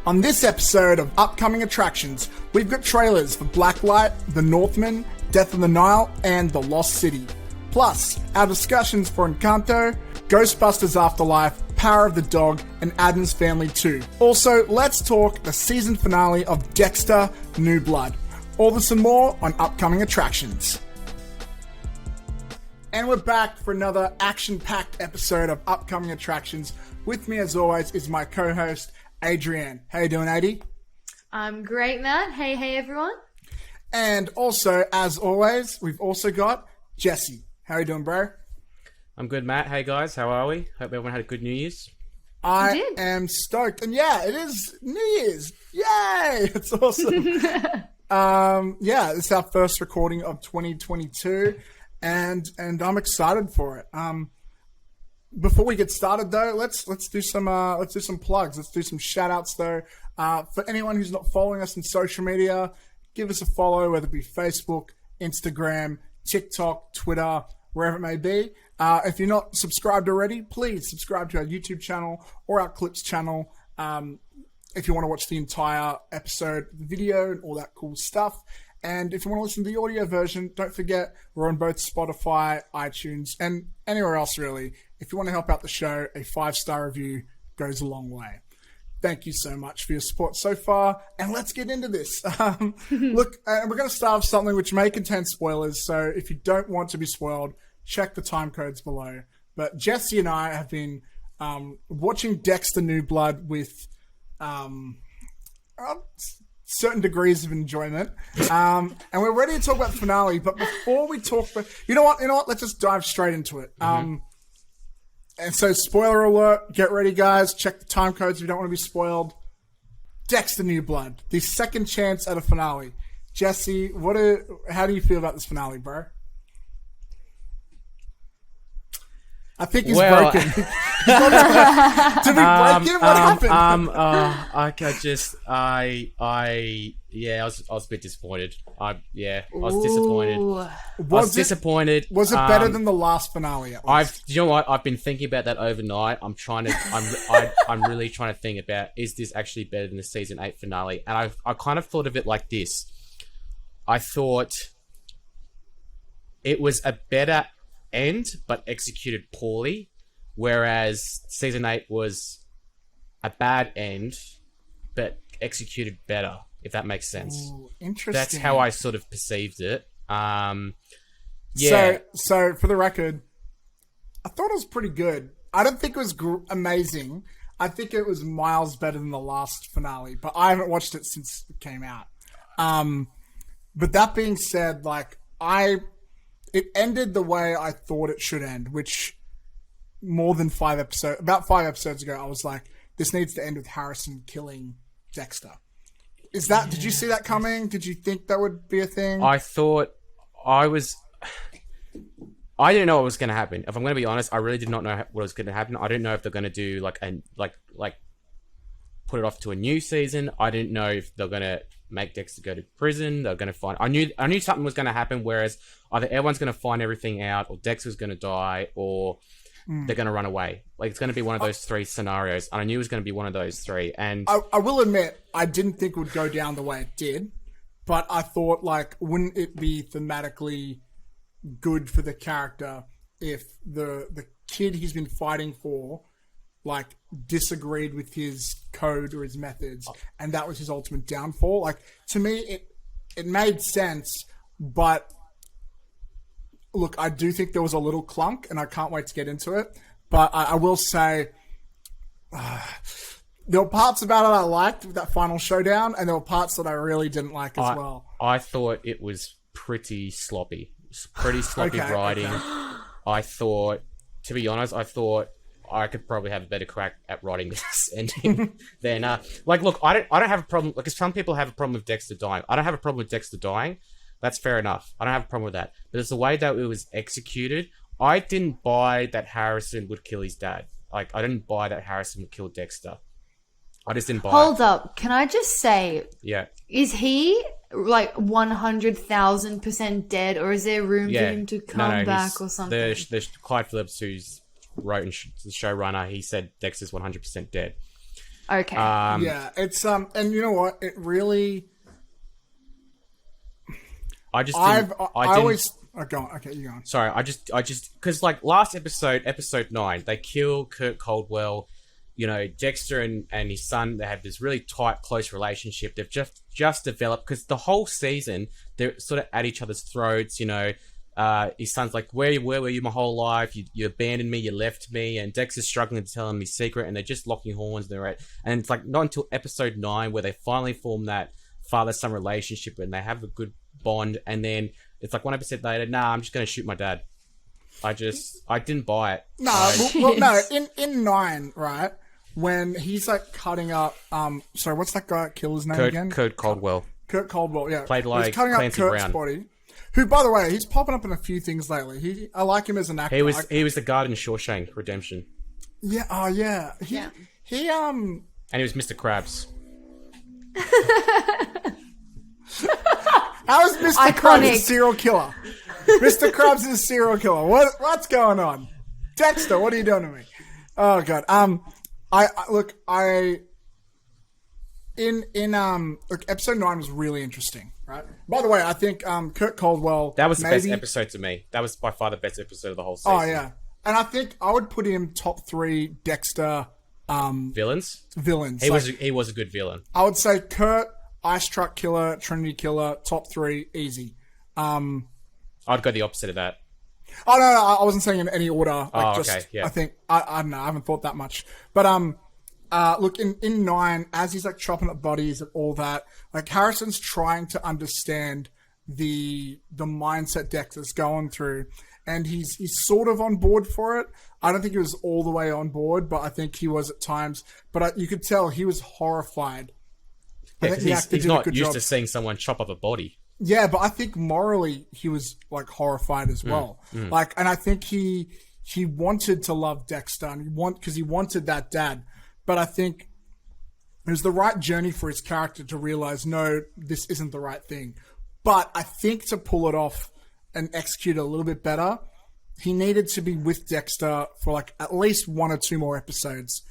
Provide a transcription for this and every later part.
On this episode of Upcoming Attractions, we've got trailers for Blacklight, The Northman, Death of the Nile, and The Lost City. Plus, our discussions for Encanto, Ghostbusters Afterlife, Power of the Dog, and Addams Family 2. Also, let's talk the season finale of Dexter, New Blood. All this and more on Upcoming Attractions. And we're back for another action-packed episode of Upcoming Attractions. With me, as always, is my co-host, Adrienne. How you doing, Adi? I'm great, Matt. Hey, everyone. And also, as always, we've also got Jesse. How you doing, bro? I'm good, Matt. Hey, guys. How are we? Hope everyone had a good New Year's. I am stoked. And yeah, it is New Year's. Yay! It's awesome. It's our first recording of 2022. And I'm excited for it. Before we get started, though, let's do some plugs. Let's do some shout outs, though. For anyone who's not following us on social media, give us a follow, whether it be Facebook, Instagram, TikTok, Twitter, wherever it may be. If you're not subscribed already, please subscribe to our YouTube channel or our Clips channel. If you want to watch the entire episode, the video, and all that cool stuff. And if you want to listen to the audio version, don't forget we're on both Spotify, iTunes, and anywhere else, really. If you want to help out the show, a 5-star review goes a long way. Thank you so much for your support so far, and let's get into this. Look, we're going to start with something which may contain spoilers, so if you don't want to be spoiled, check the time codes below. But Jesse and I have been watching Dexter New Blood with certain degrees of enjoyment, and we're ready to talk about the finale. But before we talk, you know what? Let's just dive straight into it. And so, spoiler alert, get ready, guys. Check the time codes if you don't want to be spoiled. Dexter New Blood, the second chance at a finale. Jesse, how do you feel about this finale, bro? I think he's broken. Did we break him? What happened? I was a bit disappointed. I was disappointed. Disappointed. Was it better than the last finale? You know what? I've been thinking about that overnight. I'm really trying to think about, is this actually better than the season 8 finale? And I kind of thought of it like this. I thought it was a better end, but executed poorly, whereas season 8 was a bad end, but executed better, if that makes sense. Ooh, interesting. That's how I sort of perceived it. So for the record, I thought it was pretty good. I don't think it was amazing. I think it was miles better than the last finale, but I haven't watched it since it came out. But that being said, it ended the way I thought it should end, which about 5 episodes ago, I was like, this needs to end with Harrison killing Dexter. Did you see that coming? Did you think that would be a thing? I didn't know what was going to happen. If I'm going to be honest, I really did not know what was going to happen. I didn't know if they're going to do put it off to a new season. I didn't know if they're going to make Dexter go to prison. They're going to find. I knew something was going to happen. Whereas either everyone's going to find everything out, or Dexter's going to die, or they're going to run away. It's going to be one of those 3 scenarios. And I knew it was going to be one of those 3. And I will admit, I didn't think it would go down the way it did, but I thought, wouldn't it be thematically good for the character if the kid he's been fighting for disagreed with his code or his methods, and that was his ultimate downfall. To me, it made sense, but look, I do think there was a little clunk, and I can't wait to get into it. But I will say, there were parts about it I liked with that final showdown, and there were parts that I really didn't like as well. I thought it was pretty sloppy. Pretty sloppy writing. Okay. I thought, to be honest, I could probably have a better crack at writing this ending than look, I don't have a problem. If some people have a problem with Dexter dying, I don't have a problem with Dexter dying. That's fair enough. I don't have a problem with that. But it's the way that it was executed. I didn't buy that Harrison would kill his dad. I didn't buy that Harrison would kill Dexter. I just didn't buy Hold up. Can I just say, yeah, is he 100,000% dead, or is there room for him to come back or something? There's Clyde Phillips, who's wrote and the showrunner, he said Dexter's 100% dead. Okay. Yeah, it's and you know what? It really. I just I didn't, always. Oh, go on. Okay, you go on. Sorry, I just because like last episode 9, they kill Kurt Caldwell. You know, Dexter and his son, they have this really tight, close relationship. They've just developed because the whole season they're sort of at each other's throats. You know, his son's like, where were you my whole life? You abandoned me, you left me, and Dexter's struggling to tell him his secret, and they're just locking horns. And it's like not until episode 9 where they finally form that father-son relationship and they have a good bond, and then it's like one episode later, nah, I'm just gonna shoot my dad. I didn't buy it. No, in 9, right? When he's like cutting up, sorry, what's that guy? Killer's name again? Kurt Caldwell. Kurt Caldwell, yeah. Played like he's cutting Clancy up Kurt's Brown. body. Who, by the way, he's popping up in a few things lately. I like him as an actor. He was the guard in Shawshank Redemption. Yeah. Oh, yeah. He And he was Mr. Krabs. How is Mr. Krabs a serial killer? Mr. Krabs is a serial killer. What's going on? Dexter, what are you doing to me? Oh god. Look, episode 9 was really interesting, right? By the way, I think Kurt Caldwell, that was the best episode to me. That was by far the best episode of the whole season. Oh yeah. And I think I would put him top 3 Dexter villains. He was a good villain. I would say Kurt, Ice Truck Killer, Trinity Killer, top 3, easy. I'd go the opposite of that. Oh no, I wasn't saying in any order. Okay, yeah. I think I don't know. I haven't thought that much. But look, in 9, as he's like chopping up bodies and all that, like Harrison's trying to understand the mindset Dexter's going through, and he's sort of on board for it. I don't think he was all the way on board, but I think he was at times. But you could tell he was horrified. Yeah, he's not used to seeing someone chop up a body. Yeah, but I think morally he was like horrified as well. Like, and I think he wanted to love Dexter, and because he wanted that dad. But I think it was the right journey for his character to realize, no, this isn't the right thing. But I think to pull it off and execute it a little bit better, he needed to be with Dexter for like at least 1 or 2 more episodes,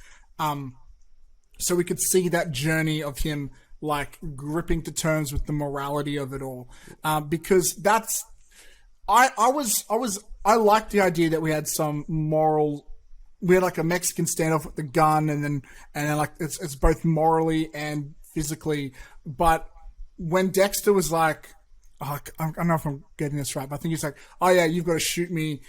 so we could see that journey of him like gripping to terms with the morality of it all, because that's I liked the idea that we had some moral. We had like a Mexican standoff with the gun, and then like it's both morally and physically. But when Dexter was like, I don't know if I'm getting this right, but I think he's like, oh yeah, you've got to shoot me.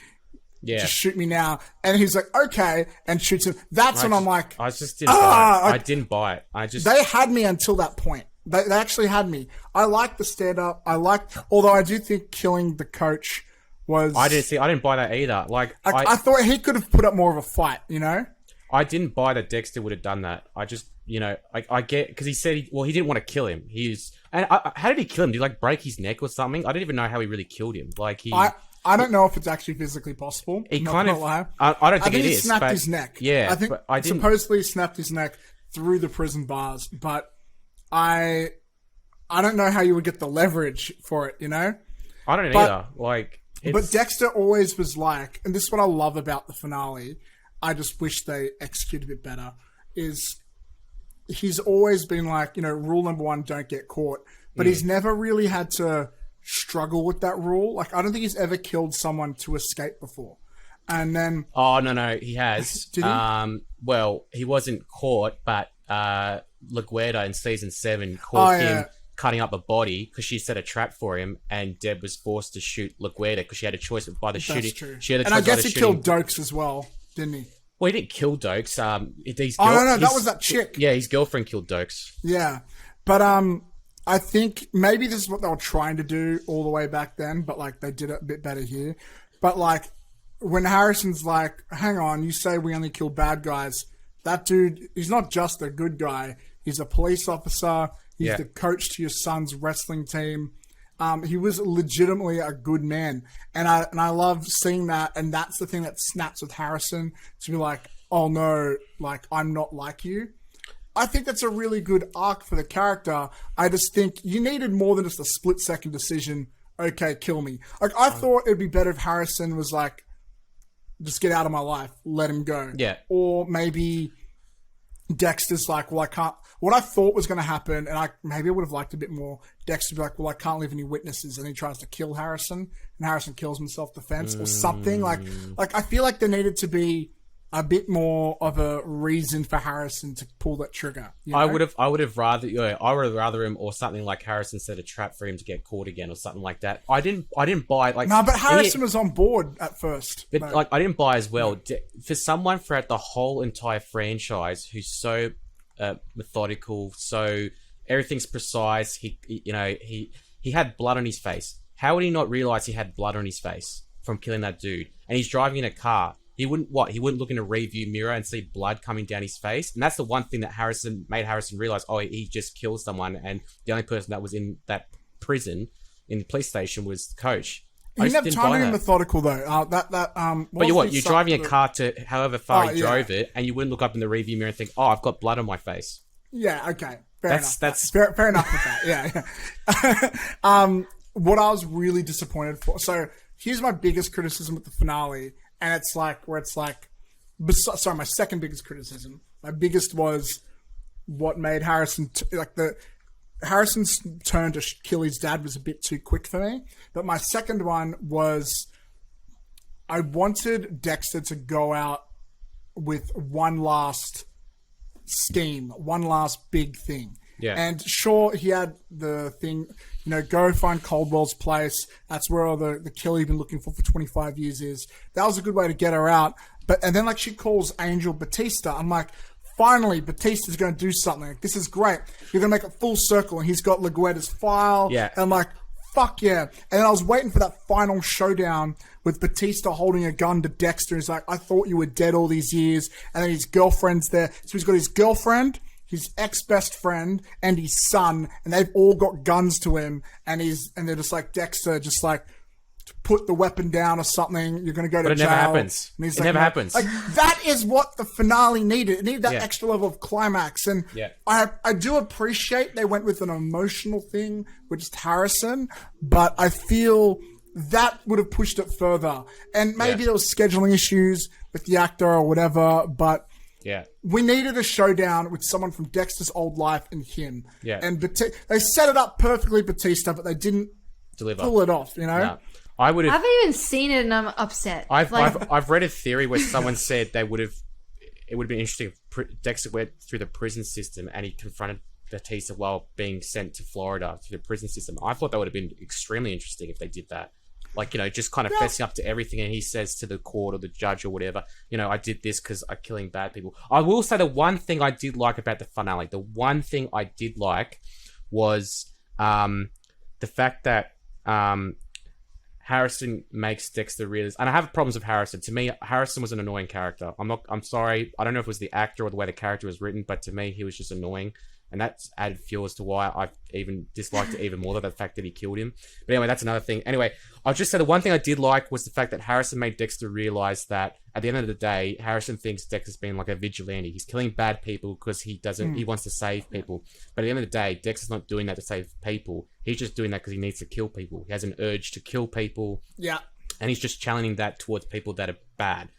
Yeah. Just shoot me now. And he's like, okay, and shoots him. That's when I'm like, I just didn't buy it. I didn't buy it. They had me until that point. They actually had me. I liked the stand up. Although I do think killing the coach was. I didn't buy that either. Like, I thought he could have put up more of a fight, you know? I didn't buy that Dexter would have done that. I just, you know, I get, because he said, he didn't want to kill him. How did he kill him? Did he like break his neck or something? I didn't even know how he really killed him. Like, I don't know if it's actually physically possible. He kind of. I don't think it is. He snapped his neck. Yeah, I think supposedly he snapped his neck through the prison bars, but I don't know how you would get the leverage for it. You know, I don't either. Like, but Dexter always was like, and this is what I love about the finale. I just wish they executed a bit better. Is he's always been like, you know, rule number 1, don't get caught, but he's never really had to struggle with that rule. Like, I don't think he's ever killed someone to escape before. And then no, he has. Did he? Well, he wasn't caught, but LaGuardia in season 7 caught him cutting up a body because she set a trap for him, and Deb was forced to shoot LaGuardia because she had a choice by the shooting. True. She had a choice. And I guess he killed Dokes as well, didn't he? Well, he didn't kill Dokes. No, that was that chick. Yeah, his girlfriend killed Dokes. Yeah, but I think maybe this is what they were trying to do all the way back then, but like they did it a bit better here. But like when Harrison's like, hang on, you say we only kill bad guys. That dude, he's not just a good guy. He's a police officer. He's the coach to your son's wrestling team. He was legitimately a good man. And I love seeing that. And that's the thing that snaps with Harrison, to be like, oh no, like I'm not like you. I think that's a really good arc for the character. I just think you needed more than just a split-second decision. Okay, kill me. Like, I thought it'd be better if Harrison was like, just get out of my life. Let him go. Yeah. Or maybe Dexter's like, well, I can't. What I thought was going to happen, and maybe I would have liked a bit more. Dexter would be like, well, I can't leave any witnesses, and he tries to kill Harrison, and Harrison kills him in self-defense or something. Like I feel like there needed to be a bit more of a reason for Harrison to pull that trigger. You know? I would have rather him, or something like Harrison set a trap for him to get caught again, or something like that. I didn't buy like. No, but Harrison was on board at first. But like, I didn't buy as well. For someone throughout the whole entire franchise who's so methodical, so everything's precise. He had blood on his face. How would he not realize he had blood on his face from killing that dude? And he's driving in a car. He wouldn't look in a rearview mirror and see blood coming down his face. And that's the one thing that made Harrison realize, oh, he just killed someone, and the only person that was in that prison in the police station was the coach. You didn't have time to be methodical though. But you're driving a car to however far he drove it, and you wouldn't look up in the rearview mirror and think, oh, I've got blood on my face. Yeah, okay. Fair enough with that. Yeah. What I was really disappointed for. So here's my biggest criticism with the finale. And it's like, my second biggest criticism. My biggest was what made Harrison, Harrison's turn to kill his dad was a bit too quick for me. But my second one was, I wanted Dexter to go out with one last scheme, one last big thing. Yeah. And sure, he had the thing, go find Coldwell's place. That's where all the killer you've been looking for 25 years is. That was a good way to get her out. And then she calls Angel Batista. I'm like, finally, Batista's going to do something. Like, this is great. You're going to make it full circle. And he's got LaGuerta's file. Yeah. And I'm like, fuck yeah. And then I was waiting for that final showdown with Batista holding a gun to Dexter. He's like, I thought you were dead all these years. And then his girlfriend's there. So he's got his girlfriend, his ex-best friend, and his son, and they've all got guns to him, and they're just like, Dexter, just like, put the weapon down or something, you're going to go to jail. But it never happens. It never happens. Like, that is what the finale needed. It needed that extra level of climax, and I do appreciate they went with an emotional thing with just Harrison, but I feel that would have pushed it further. And maybe there was scheduling issues with the actor or whatever, but we needed a showdown with someone from Dexter's old life and him. Yeah. And they set it up perfectly, Batista, but they didn't pull it off, No. I haven't even seen it and I'm upset. I've read a theory where someone said it would have been interesting if Dexter went through the prison system and he confronted Batista while being sent to Florida through the prison system. I thought that would have been extremely interesting if they did that. Just kind of fessing up to everything, and he says to the court or the judge or whatever, I did this because I'm killing bad people. I will say the one thing I did like about the finale, was the fact that Harrison makes Dexter realize, and I have problems with Harrison. To me, Harrison was an annoying character. I'm sorry. I don't know if it was the actor or the way the character was written, but to me, he was just annoying. And that's added fuel as to why I even disliked it even more, the fact that he killed him. But anyway, that's another thing. Anyway, I'll just say the one thing I did like was the fact that Harrison made Dexter realize that at the end of the day, Harrison thinks Dexter's being like a vigilante. He's killing bad people because he wants to save people. But at the end of the day, Dexter's not doing that to save people. He's just doing that because he needs to kill people. He has an urge to kill people. Yeah. And he's just channeling that towards people that are bad.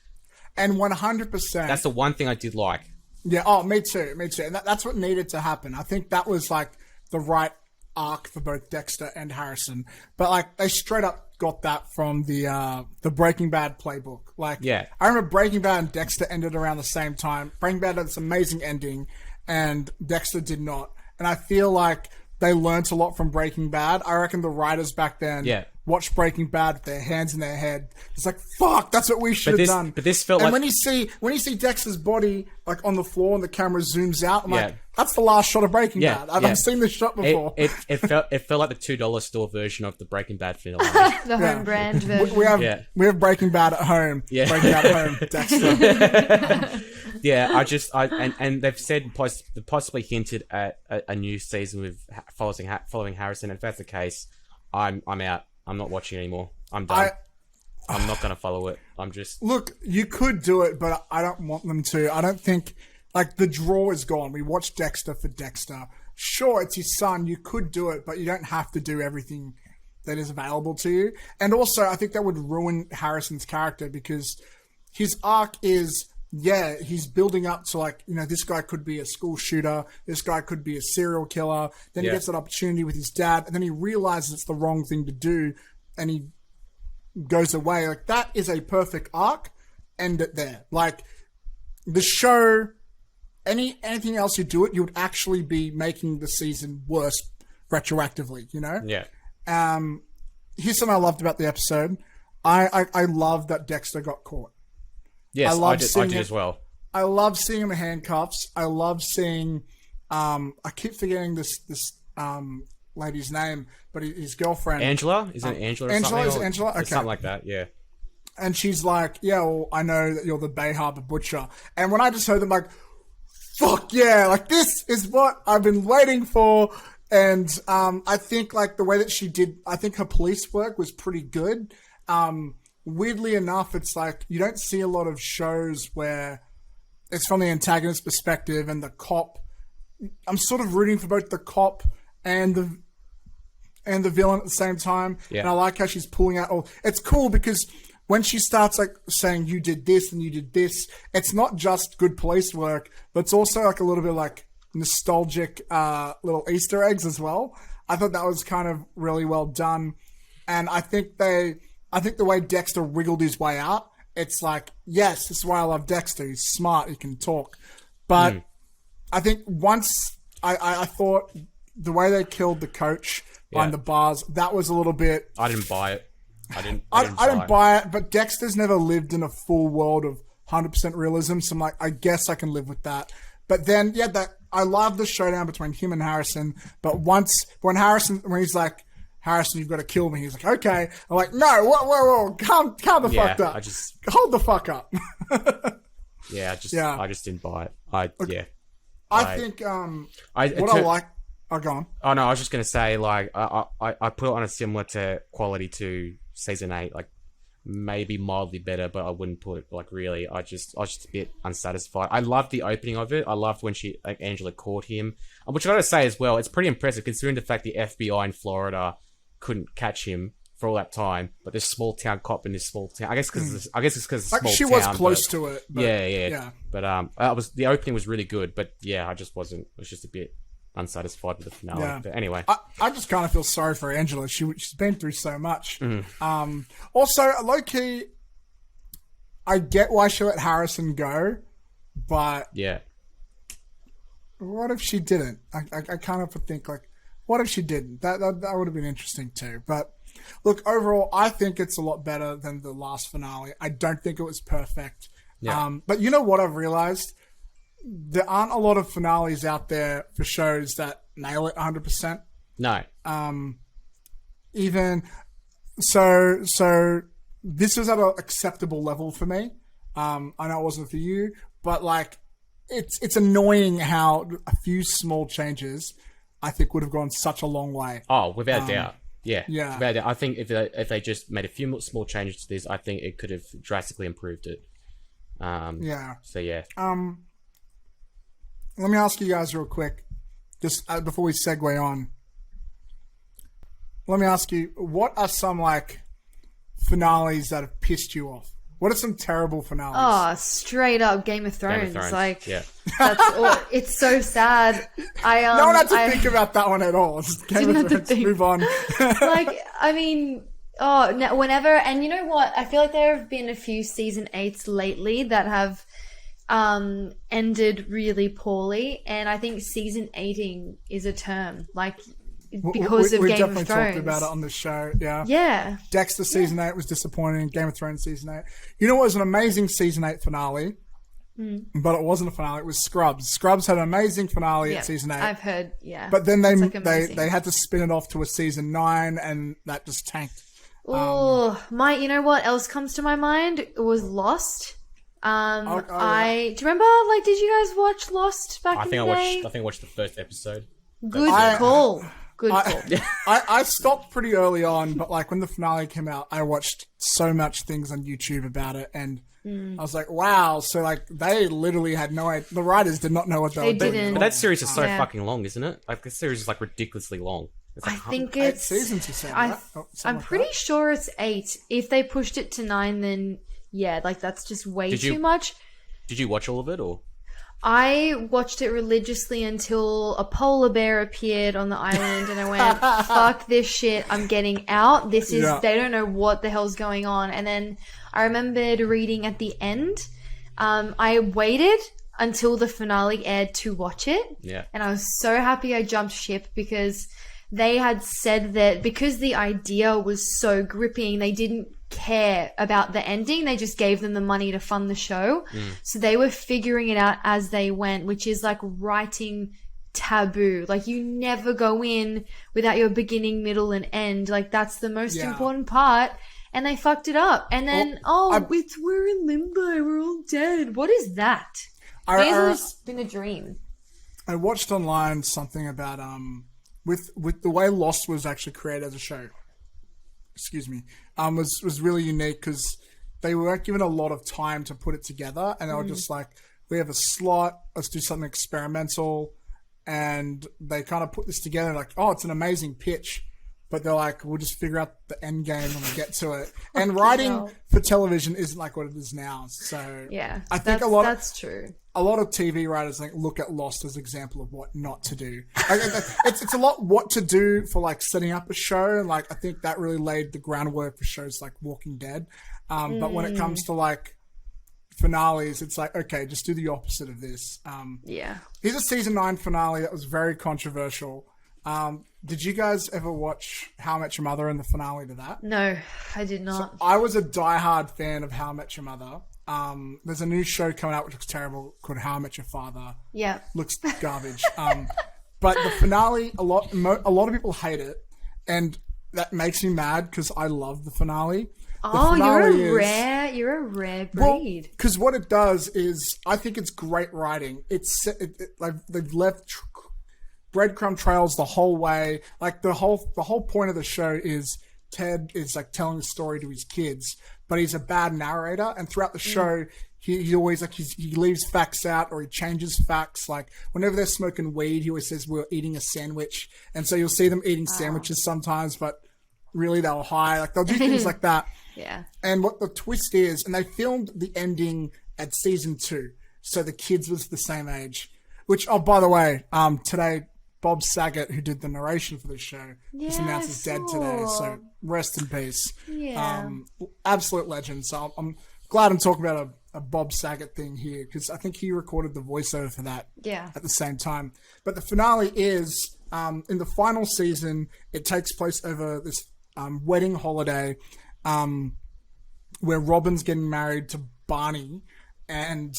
And 100%. That's the one thing I did like. Yeah, oh, me too. And that's what needed to happen. I think that was the right arc for both Dexter and Harrison. But they straight up got that from the Breaking Bad playbook. I remember Breaking Bad and Dexter ended around the same time. Breaking Bad had this amazing ending, and Dexter did not. And I feel like they learned a lot from Breaking Bad. I reckon the writers back then watched Breaking Bad with their hands in their head. It's like, fuck, that's what we should have done. But this felt when you see Dexter's body on the floor and the camera zooms out, I'm like, that's the last shot of Breaking Bad. I've seen this shot before. It felt like the $2 store version of the Breaking Bad finale. The home brand version. We have Breaking Bad at home. Yeah. Breaking Bad at home. Dexter. And they've said possibly hinted at a new season with following Harrison. And if that's the case, I'm out. I'm not watching anymore. I'm done. I'm not going to follow it. Look, you could do it, but I don't want them to. I don't think, the draw is gone. We watched Dexter for Dexter. Sure, it's his son. You could do it, but you don't have to do everything that is available to you. And also, I think that would ruin Harrison's character because his arc is he's building up to like, this guy could be a school shooter. This guy could be a serial killer. Then he gets that opportunity with his dad, and then he realizes it's the wrong thing to do, and he goes away. Like, that is a perfect arc. End it there. Like, the show, anything else you do it, you would actually be making the season worse retroactively, Yeah. Here's something I loved about the episode. I love that Dexter got caught. Yes, I did as well. I love seeing him in handcuffs. I love seeing. I keep forgetting this lady's name, but his girlfriend Angela, is it Angela? Or Angela something? Is Angela? Okay, something like that. Yeah. And she's like, "Yeah, well, I know that you're the Bay Harbor Butcher." And when I just heard them, like, "Fuck yeah!" Like, this is what I've been waiting for. And I think like the way that she did, I think her police work was pretty good. Weirdly enough, it's like you don't see a lot of shows where it's from the antagonist perspective and the cop. I'm sort of rooting for both the cop and the villain at the same time. Yeah. And I like how she's pulling out. It's cool because when she starts like saying you did this and you did this, it's not just good police work, but it's also like a little bit like nostalgic little Easter eggs as well. I thought that was kind of really well done, and I think the way Dexter wiggled his way out, it's like, yes, this is why I love Dexter. He's smart, he can talk. But I think once I thought the way they killed the coach behind the bars, that was a little bit. I didn't buy it. I didn't buy it. But Dexter's never lived in a full world of 100% realism, so I'm like, I guess I can live with that. But then, I love the showdown between him and Harrison. But when he's like, Harrison, you've got to kill me. He's like, okay. I'm like, no, whoa, calm the fuck up. Hold the fuck up. I just didn't buy it. I think I like. Oh, go on. Oh no, I was just gonna say like I put it on a similar to quality to season 8, like maybe mildly better, but I wouldn't put it like really. I was just a bit unsatisfied. I loved the opening of it. I loved when Angela caught him, which I gotta say as well, it's pretty impressive considering the fact the FBI in Florida couldn't catch him for all that time, but this small town cop in this small town. I guess it's because like she was close to it. But, yeah. But the opening was really good, but yeah, I just wasn't. I was just a bit unsatisfied with the finale. Yeah. But anyway, I just kind of feel sorry for Angela. She's been through so much. Also, low key, I get why she let Harrison go, but yeah, what if she didn't? I kind of think like, what if she didn't? That would have been interesting too. But look, overall, I think it's a lot better than the last finale. I don't think it was perfect. Yeah. But you know what I've realized? There aren't a lot of finales out there for shows that nail it 100%. No. Even so this was at an acceptable level for me. I know it wasn't for you, but like it's annoying how a few small changes I think would have gone such a long way. Oh, without doubt. Yeah. Without doubt. I think if they just made a few small changes to this, I think it could have drastically improved it. So yeah. Let me ask you guys real quick, just before we segue on. Let me ask you, what are some like finales that have pissed you off? What are some terrible finales? Oh, straight up Game of Thrones. Like, yeah. That's it's so sad. No one had to think about that one at all. Just Game of Thrones. Move on. Like, I mean, whenever, and you know what? I feel like there have been a few season 8s lately that have ended really poorly, and I think season 8ing is a term. Like, because of Game of Thrones. We definitely talked about it on the show, yeah. Yeah. Dexter season 8 was disappointing. Game of Thrones season 8. You know what was an amazing season 8 finale? But it wasn't a finale. It was Scrubs. Scrubs had an amazing finale at season 8. I've heard, yeah. But then they had to spin it off to a season 9, and that just tanked. Oh, you know what else comes to my mind? It was Lost. Do you remember? Like, did you guys watch Lost back in the day? I think I watched the first episode. Good call. I stopped pretty early on, but like when the finale came out, I watched so much things on YouTube about it, and I was like, wow. So like they literally had no idea. The writers did not know what they were doing. But that series is so fucking long, isn't it? Like the series is like ridiculously long. It's like I think it's 8 seasons. You said, right? I'm pretty sure it's 8. If they pushed it to 9, then yeah, like that's just way too much. Did you watch all of it, or? I watched it religiously until a polar bear appeared on the island, and I went, fuck this shit, I'm getting out. They don't know what the hell's going on. And then I remembered reading at the end, I waited until the finale aired to watch it. Yeah. And I was so happy I jumped ship, because they had said that because the idea was so gripping, they didn't care about the ending. They just gave them the money to fund the show. So they were figuring it out as they went, which is like writing taboo. Like, you never go in without your beginning, middle, and end. Like, that's the most important part. And they fucked it up. And then, we're in limbo. We're all dead. What is that? It's been a dream. I watched online something about with the way Lost was actually created as a show. Excuse me. Was really unique because they weren't given a lot of time to put it together, and they were just like, we have a slot, let's do something experimental, and they kind of put this together like, oh, it's an amazing pitch, but they're like, we'll just figure out the end game when we get to it. And writing for television isn't like what it is now. So yeah, I think that's true. A lot of TV writers look at Lost as an example of what not to do. Like, it's a lot what to do for like setting up a show, and like I think that really laid the groundwork for shows like Walking Dead. But when it comes to like finales, it's like, okay, just do the opposite of this. Here's a season 9 finale that was very controversial. Did you guys ever watch How I Met Your Mother and the finale to that? No, I did not. So I was a diehard fan of How I Met Your Mother. There's a new show coming out which looks terrible called How I Met Your Father. Yeah. Looks garbage. But the finale, a lot of people hate it, and that makes me mad because I love the finale. You're a rare breed. Because what it does is, I think it's great writing. Like they've left breadcrumb trails the whole way. Like the whole point of the show is Ted is like telling the story to his kids, but he's a bad narrator, and throughout the show he always like he leaves facts out, or he changes facts. Like whenever they're smoking weed, he always says we're eating a sandwich, and so you'll see them eating sandwiches sometimes, but really they were high. Like they'll do things like that. Yeah. And what the twist is, and they filmed the ending at season 2, so the kids was the same age. Which, oh, by the way, today Bob Saget, who did the narration for this show, just announced he's dead today. So rest in peace. Yeah. Absolute legend. So I'm glad I'm talking about a Bob Saget thing here, because I think he recorded the voiceover for that at the same time. But the finale is, in the final season, it takes place over this wedding holiday where Robin's getting married to Barney, and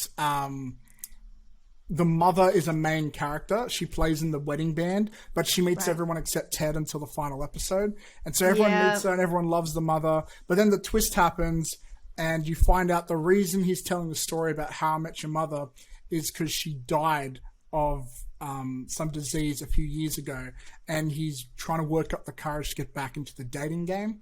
the mother is a main character. She plays in the wedding band, but she meets everyone except Ted until the final episode. And so everyone meets her and everyone loves the mother. But then the twist happens, and you find out the reason he's telling the story about How I Met Your Mother is because she died of some disease a few years ago. And he's trying to work up the courage to get back into the dating game.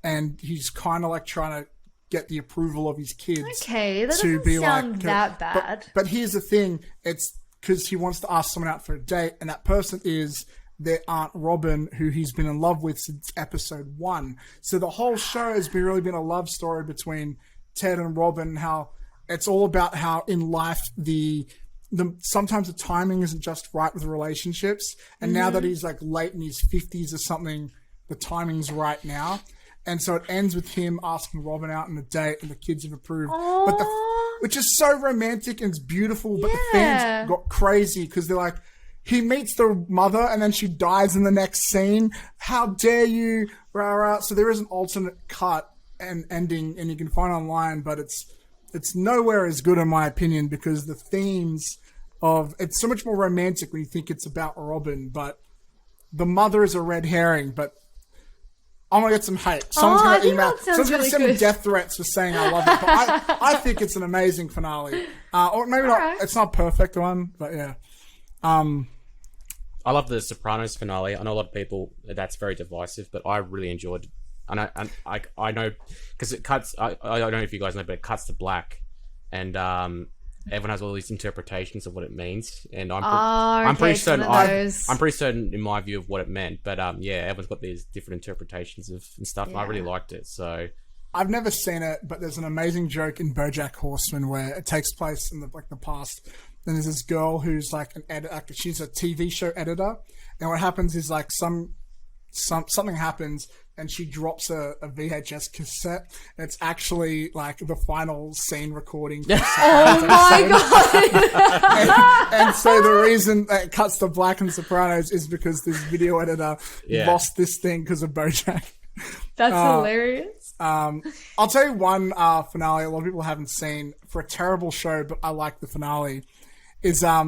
And he's kind of like trying to get the approval of his kids. Okay, that doesn't sound that bad. But here's the thing. It's because he wants to ask someone out for a date, and that person is their Aunt Robin, who he's been in love with since episode 1. So the whole show has really been a love story between Ted and Robin, how it's all about how in life the sometimes the timing isn't just right with relationships. And now that he's like late in his 50s or something, the timing's right now. And so it ends with him asking Robin out on a date, and the kids have approved. But which is so romantic and it's beautiful, but the fans got crazy because they're like, he meets the mother and then she dies in the next scene. How dare you? Rah, rah. So there is an alternate cut and ending, and you can find online, but it's nowhere as good in my opinion, because the themes of it's so much more romantic when you think it's about Robin, but the mother is a red herring. But I'm gonna get some hate. Someone's gonna email. Someone's gonna send me death threats for saying I love it. But I think it's an amazing finale. Or maybe not. Right. It's not a perfect one, but yeah. I love the Sopranos finale. I know a lot of people that's very divisive, but I really enjoyed it. And I know because it cuts. I don't know if you guys know, but it cuts to black, and everyone has all these interpretations of what it means, and I'm pretty certain I'm pretty certain in my view of what it meant. But everyone's got these different interpretations of and stuff. Yeah. I really liked it, so I've never seen it, but there's an amazing joke in BoJack Horseman where it takes place in the past. And there's this girl who's like she's a TV show editor, and what happens is like something happens, and she drops a VHS cassette, and it's actually like the final scene recording. Oh my god! and so the reason that it cuts to black in Sopranos is because this video editor lost this thing because of BoJack. That's hilarious. I'll tell you one finale a lot of people haven't seen for a terrible show, but I like the finale. Is I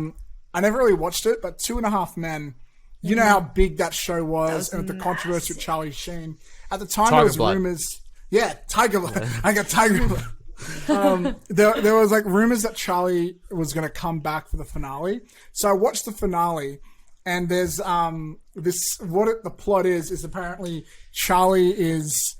never really watched it, but 2.5 Men. You know how big that show was, and with the controversy with Charlie Sheen. At the time, there was rumors. Yeah, Tiger Blood. I got Tiger Blood. There was like rumors that Charlie was going to come back for the finale. So I watched the finale, and there's the plot is apparently Charlie is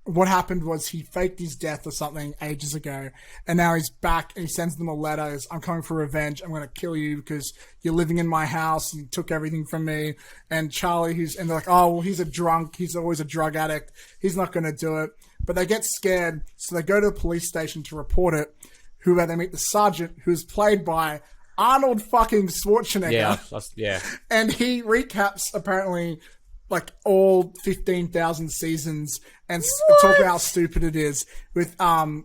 what happened was he faked his death or something ages ago, and now he's back and he sends them a letter. He's, I'm coming for revenge. I'm going to kill you because you're living in my house and you took everything from me. And Charlie, and they're like, oh, well, he's a drunk. He's always a drug addict. He's not going to do it. But they get scared, so they go to the police station to report it. Where they meet the sergeant, who's played by Arnold fucking Schwarzenegger. Yeah. And he recaps apparently like all 15,000 seasons and talk about how stupid it is with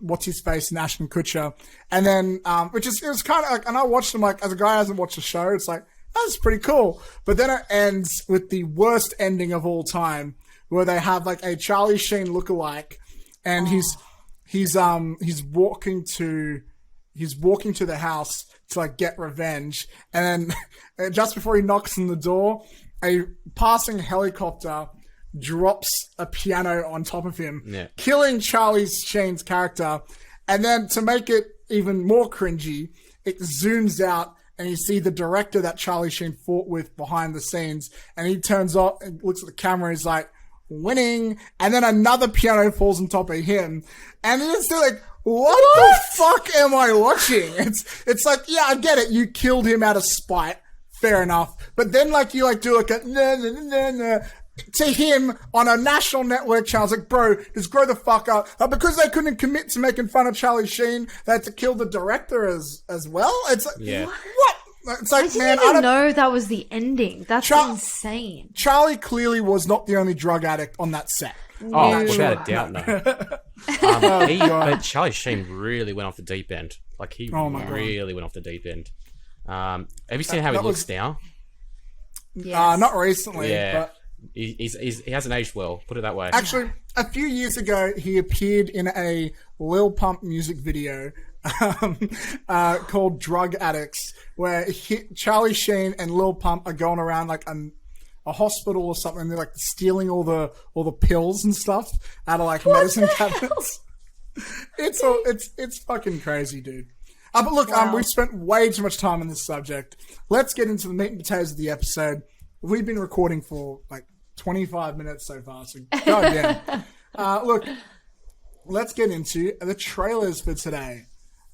what's his face, Ashton Kutcher, and then it was kind of like, and I watched him like as a guy who hasn't watched the show, it's like that's pretty cool, but then it ends with the worst ending of all time, where they have like a Charlie Sheen lookalike, and he's walking to the house to like get revenge, and then just before he knocks on the door, a passing helicopter drops a piano on top of him, killing Charlie Sheen's character. And then to make it even more cringy, it zooms out and you see the director that Charlie Sheen fought with behind the scenes. And he turns off and looks at the camera and he's like, winning. And then another piano falls on top of him. And it's still like, what the fuck am I watching? It's like, yeah, I get it. You killed him out of spite. Fair enough. But then like you like do like a nah, to him on a national network channel. It's like, bro, just grow the fuck up. Because they couldn't commit to making fun of Charlie Sheen, they had to kill the director as well. It's like, what? It's like, I didn't even know that was the ending. That's insane. Charlie clearly was not the only drug addict on that set. Oh, without a doubt, no. But Charlie Sheen really went off the deep end. Like, he really went off the deep end. Have you seen how he looks now? Yes. Not recently. Yeah. But he hasn't aged well, put it that way. actually, a few years ago, he appeared in a Lil Pump music video called Drug Addicts, where Charlie Sheen and Lil Pump are going around like a hospital or something. They're like stealing all the pills and stuff out of like medicine cabinets. It's fucking crazy, dude. But look, we've spent way too much time on this subject. Let's get into the meat and potatoes of the episode. We've been recording for like 25 minutes so far, so goddamn. Look, let's get into the trailers for today.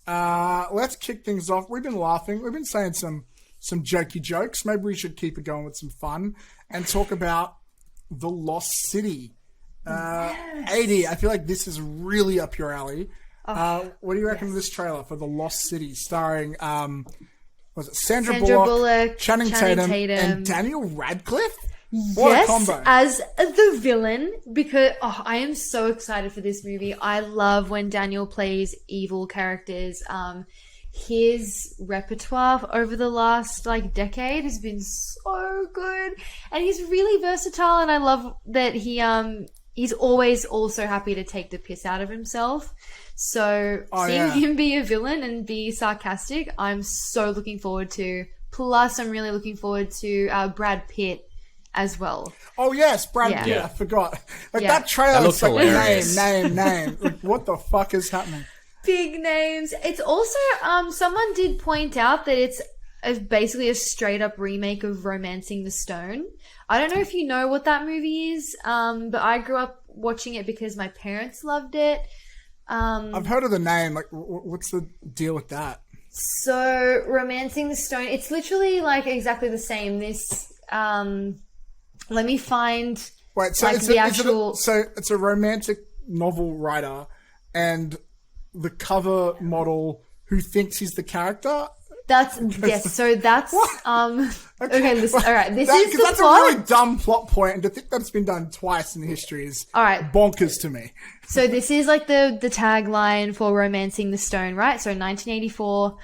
Let's kick things off. We've been laughing. We've been saying some jokey jokes. Maybe we should keep it going with some fun and talk about The Lost City. AD, I feel like this is really up your alley. What do you reckon of this trailer for The Lost City, starring was it Sandra Bullock, Channing Tatum, and Daniel Radcliffe? What a combo. As the villain, because I am so excited for this movie. I love when Daniel plays evil characters. His repertoire over the last like decade has been so good, and he's really versatile. And I love that he's always also happy to take the piss out of himself. So seeing him be a villain and be sarcastic, I'm so looking forward to. Plus, I'm really looking forward to Brad Pitt as well. Oh yes, Brad Pitt. Yeah. I forgot. That trailer looks like name. Like, what the fuck is happening? Big names. It's also someone did point out that it's basically a straight up remake of Romancing the Stone. I don't know if you know what that movie is, but I grew up watching it because my parents loved it. I've heard of the name. Like, what's the deal with that? So, Romancing the Stone, it's literally like exactly the same. This, let me find. Wait, so like it's the actual. So it's a romantic novel writer and the cover model who thinks he's the character. That's yes. So that's okay. Listen, all right. This is the that's plot. a really dumb plot point, and to think that's been done twice in history is All right. bonkers to me. So this is like the tagline for Romancing the Stone, right? So 1984.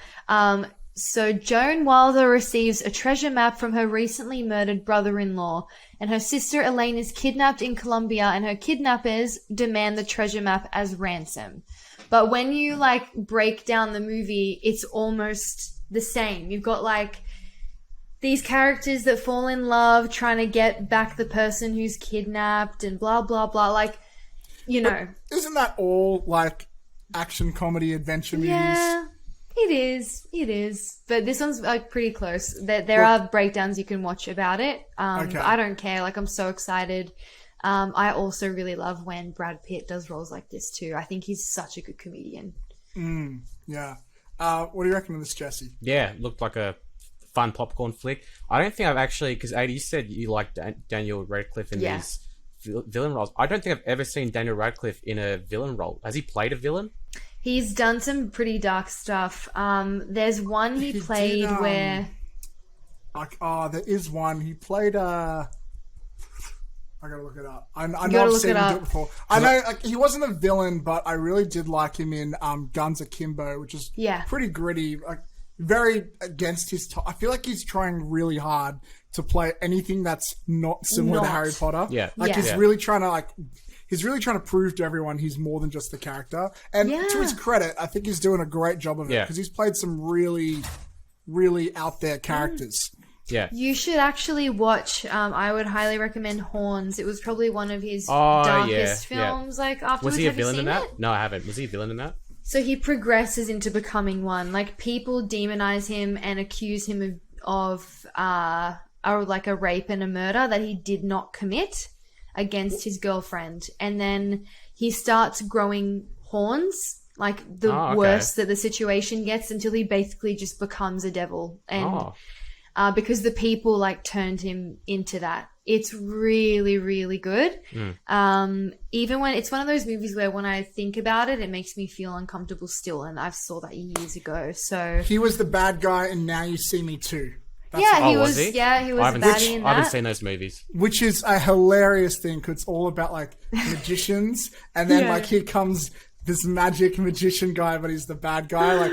So Joan Wilder receives a treasure map from her recently murdered brother-in-law, and her sister Elaine is kidnapped in Colombia, and her kidnappers demand the treasure map as ransom. But when you like break down the movie, it's almost the same. You've got like these characters that fall in love trying to get back the person who's kidnapped and blah blah blah, like, you know. Isn't that all like action comedy adventure movies? Yeah, it is, but this one's like pretty close. There are breakdowns you can watch about it. Okay. But I don't care, like I'm so excited. I also really love when Brad Pitt does roles like this too. I think he's such a good comedian. Yeah. What do you reckon of this, Jesse? Yeah, looked like a fun popcorn flick. I don't think I've actually, because Ada, you said you liked Daniel Radcliffe in these villain roles. I don't think I've ever seen Daniel Radcliffe in a villain role. Has he played a villain? He's done some pretty dark stuff. There's one he played did, where... there is one. He played I gotta look it up. I know gotta I've seen look it him do up. it before. I know he wasn't a villain, but I really did like him in Guns Akimbo, which is pretty gritty, like very against his. I feel like he's trying really hard to play anything that's not similar to Harry Potter. Yeah, like he's really trying to prove to everyone he's more than just the character. And to his credit, I think he's doing a great job of it because he's played some really, really out there characters. Yeah. You should actually watch, I would highly recommend Horns. It was probably one of his darkest films, like, afterwards. Was he a Have you villain in seen that? it? No, I haven't. Was he a villain in that? So he progresses into becoming one. Like, people demonize him and accuse him of like a rape and a murder that he did not commit against his girlfriend. And then he starts growing horns, like the worse that the situation gets, until he basically just becomes a devil. And because the people like turned him into that. It's really, really good. Even when it's one of those movies where when I think about it, it makes me feel uncomfortable still. And I saw that years ago. So he was the bad guy in Now You See Me Too. He was a baddie in that. I haven't seen those movies. Which is a hilarious thing because it's all about like magicians, and then like here comes this magic magician guy, but he's the bad guy. Like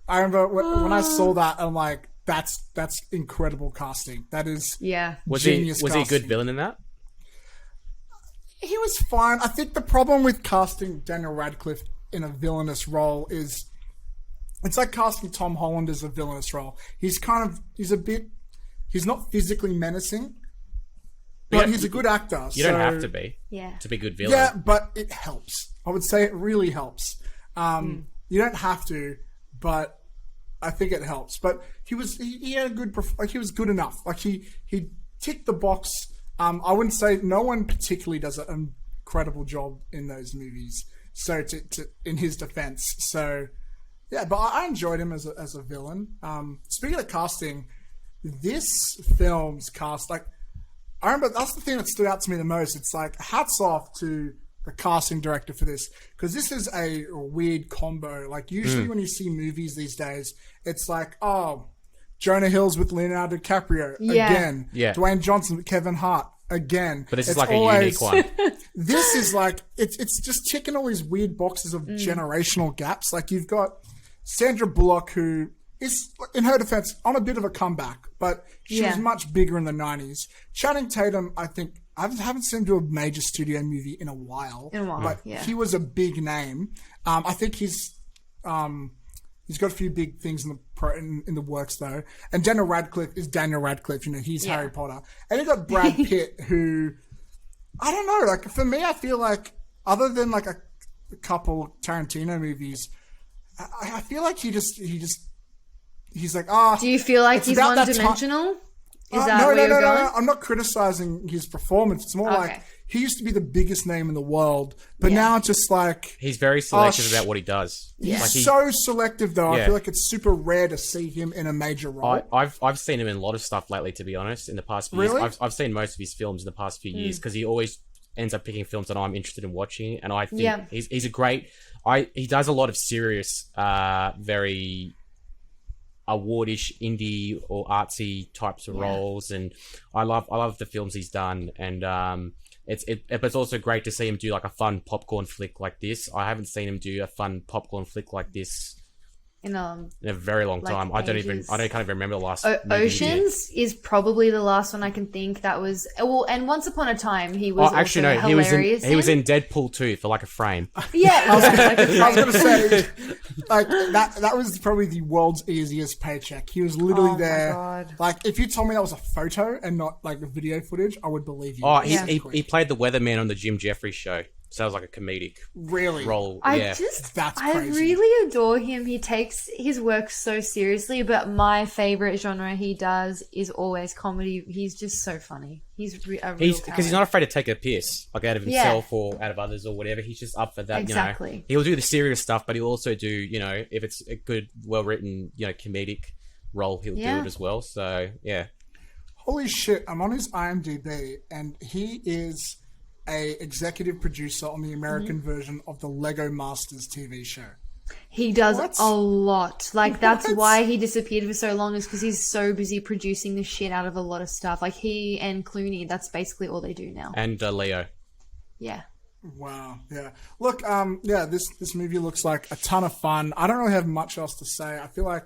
I remember when I saw that, I'm like, that's incredible casting. That is genius. Was he a good villain in that? He was fine. I think the problem with casting Daniel Radcliffe in a villainous role is it's like casting Tom Holland as a villainous role. He's not physically menacing, but he's a good actor. You don't have to be to be a good villain. Yeah, but it helps. I would say it really helps. You don't have to, but I think it helps. But he had a good, like he was good enough. Like he ticked the box. I wouldn't say no one particularly does an incredible job in those movies. So in his defense, so yeah, but I enjoyed him as a villain. Speaking of casting, this film's cast, like I remember that's the thing that stood out to me the most. It's like hats off to the casting director for this, because this is a weird combo. Like usually when you see movies these days, it's like, oh, Jonah Hill's with Leonardo DiCaprio again, Dwayne Johnson with Kevin Hart again. But it's like always, a unique one. This is like it's just ticking all these weird boxes of generational gaps. Like you've got Sandra Bullock, who is, in her defense, on a bit of a comeback, but she was much bigger in the 90s. Channing Tatum, I think, I haven't seen him do a major studio movie in a while. But he was a big name. I think he's got a few big things in the works, though. And Daniel Radcliffe is Daniel Radcliffe. You know, he's Harry Potter. And you got Brad Pitt, who, I don't know, like, for me, I feel like, other than, like, a couple Tarantino movies, I feel like he's like, do you feel like he's one-dimensional? Is that where you're going? No. I'm not criticizing his performance. It's more like he used to be the biggest name in the world, but now it's just like he's very selective about what he does. He's so selective, though. I feel like it's super rare to see him in a major role. I've seen him in a lot of stuff lately, to be honest. In the past few years, I've seen most of his films in the past few years because he always ends up picking films that I'm interested in watching, and I think he's a great. He does a lot of serious, very awardish indie or artsy types of roles, and I love the films he's done, and but it's also great to see him do like a fun popcorn flick like this. I haven't seen him do a fun popcorn flick like this in a very long time. I can't even remember the last movie Oceans is probably the last one I can think that was and Once Upon a Time he was hilarious. He was in Deadpool 2 for like a frame. Yeah, I was gonna say, like that was probably the world's easiest paycheck. He was literally there. My God. Like, if you told me that was a photo and not like video footage, I would believe you. Oh, he played the weatherman on the Jim Jeffries show. Sounds like a comedic role. That's I crazy. really adore him. He takes his work so seriously, but my favorite genre he does is always comedy. He's just so funny. He's because he's not afraid to take a piss, like out of himself or out of others or whatever. He's just up for that. Exactly. You know, he'll do the serious stuff, but he'll also do, you know, if it's a good, well written, you know, comedic role, he'll do it as well. So yeah. Holy shit! I'm on his IMDb, and he is a executive producer on the American version of the Lego Masters TV show. He does a lot. Like, that's why he disappeared for so long, is because he's so busy producing the shit out of a lot of stuff. Like, he and Clooney, that's basically all they do now. And Leo. Yeah. Wow. Yeah. Look, this movie looks like a ton of fun. I don't really have much else to say. I feel like,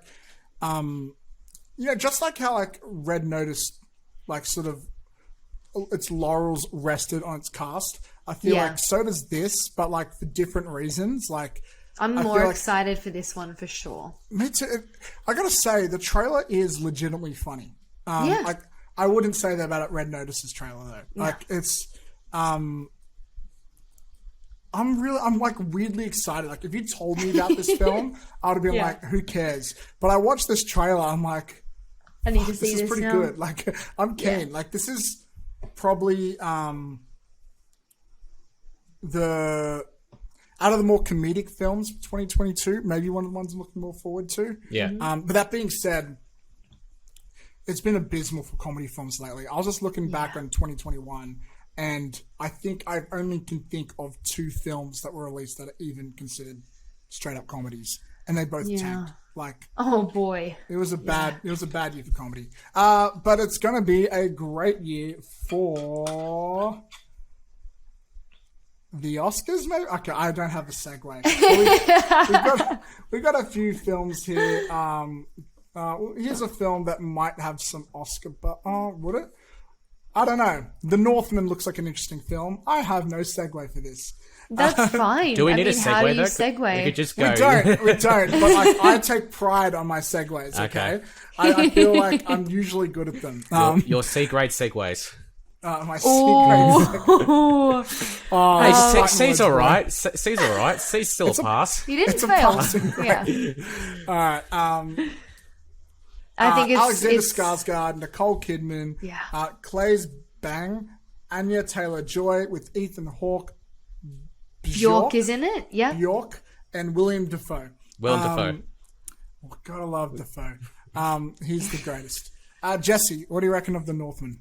just like how, like, Red Notice, like, sort of, its laurels rested on its cast. I feel like so does this, but like for different reasons. Like, I'm more excited for this one for sure. Me too. I gotta say, the trailer is legitimately funny. Like, I wouldn't say that about Red Notice's trailer though. Like, it's I'm like weirdly excited. Like, if you told me about this film, I would have been like, who cares? But I watched this trailer, I'm like, I need to see this. This is pretty good. Like, I'm keen. Like, this is probably the out of the more comedic films of 2022, maybe one of the ones I'm looking more forward to. Yeah. But that being said, it's been abysmal for comedy films lately. I was just looking back on 2021, and I think I only can think of 2 films that were released that are even considered straight up comedies, and they both tanked. Like, oh boy, it was a bad year for comedy. But it's gonna be a great year for the Oscars, maybe. Okay, I don't have a segue. We've got a few films here. Here's a film that might have some Oscar, but would it? I don't know. The Northman looks like an interesting film. I have no segue for this. That's fine. Do we need a segue, how do you though? segue? We could just go. We don't. But like, I take pride on my segues. Okay. I feel like I'm usually good at them. Your C-grade segues. My C-grade segues. Hey, C's all right. C's all right. C's still a pass. You didn't It's a fail. passing grade. All right. I think it's Alexander Skarsgård, Nicole Kidman, Claes Bang, Anya Taylor-Joy with Ethan Hawke, York is in it. Yeah. York, and William Dafoe. Dafoe. Gotta love Dafoe. He's the greatest. Jesse, what do you reckon of The Northman?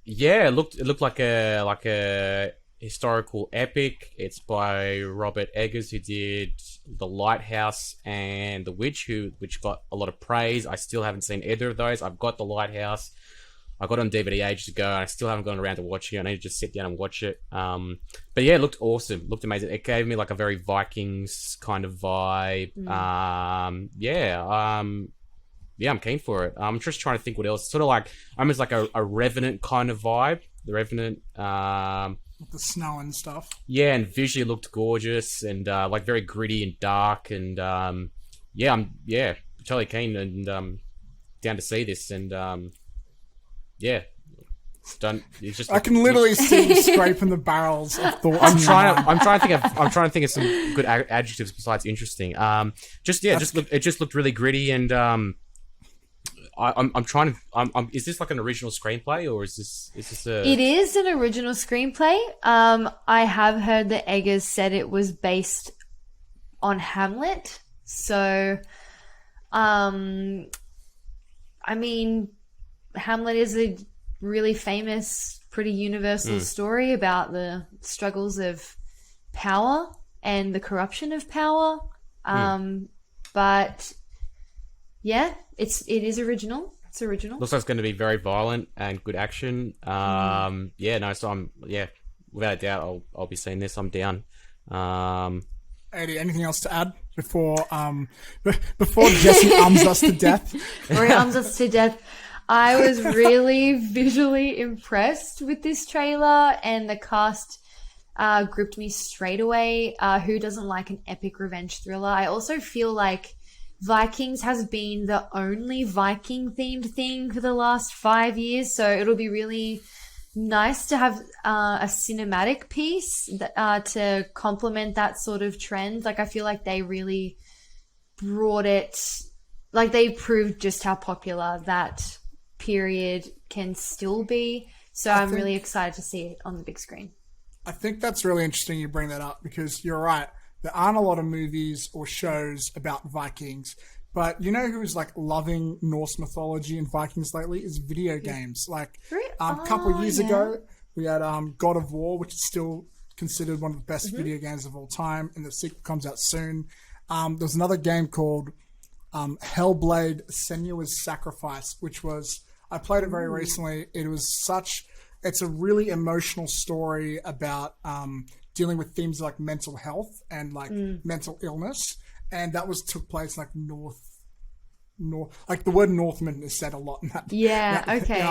It looked like a historical epic. It's by Robert Eggers, who did The Lighthouse and The Witch, which got a lot of praise. I still haven't seen either of those. I've got The Lighthouse. I got it on DVD ages ago, and I still haven't gone around to watching it. I need to just sit down and watch it. But yeah, it looked awesome. Looked amazing. It gave me like a very Vikings kind of vibe. I'm keen for it. I'm just trying to think what else. Sort of like, almost like a Revenant kind of vibe. The Revenant. With the snow and stuff. Yeah, and visually looked gorgeous and like very gritty and dark. And I'm totally keen and down to see this. And it's done. It's just. I can literally see you scraping the barrels of thoughts. I'm trying to think of some good adjectives besides interesting. It just looked really gritty and I'm trying to. Is this like an original screenplay or is this a? It is an original screenplay. I have heard that Eggers said it was based on Hamlet. So, I mean, Hamlet is a really famous pretty universal story about the struggles of power and the corruption of power. But yeah, it is original. It's original. Looks like it's going to be very violent and good action. So without a doubt, I'll be seeing this. I'm down. Eddie, anything else to add before Jesse arms us to death? Before he arms us to death, I was really visually impressed with this trailer, and the cast gripped me straight away. Who doesn't like an epic revenge thriller? I also feel like Vikings has been the only Viking-themed thing for the last 5 years, so it'll be really nice to have a cinematic piece that, to complement that sort of trend. Like, I feel like they really brought it, like they proved just how popular that period can still be. So I'm really excited to see it on the big screen. I think that's really interesting you bring that up, because you're right. There aren't a lot of movies or shows about Vikings. But you know who's like loving Norse mythology and Vikings lately is video games. Like a couple of years ago, we had God of War, which is still considered one of the best video games of all time, and the sequel comes out soon. There's another game called Hellblade: Senua's Sacrifice, which was, I played it very recently. It's a really emotional story about dealing with themes like mental health and like mental illness. And that took place like north, like the word Northman is said a lot in that. Yeah, okay.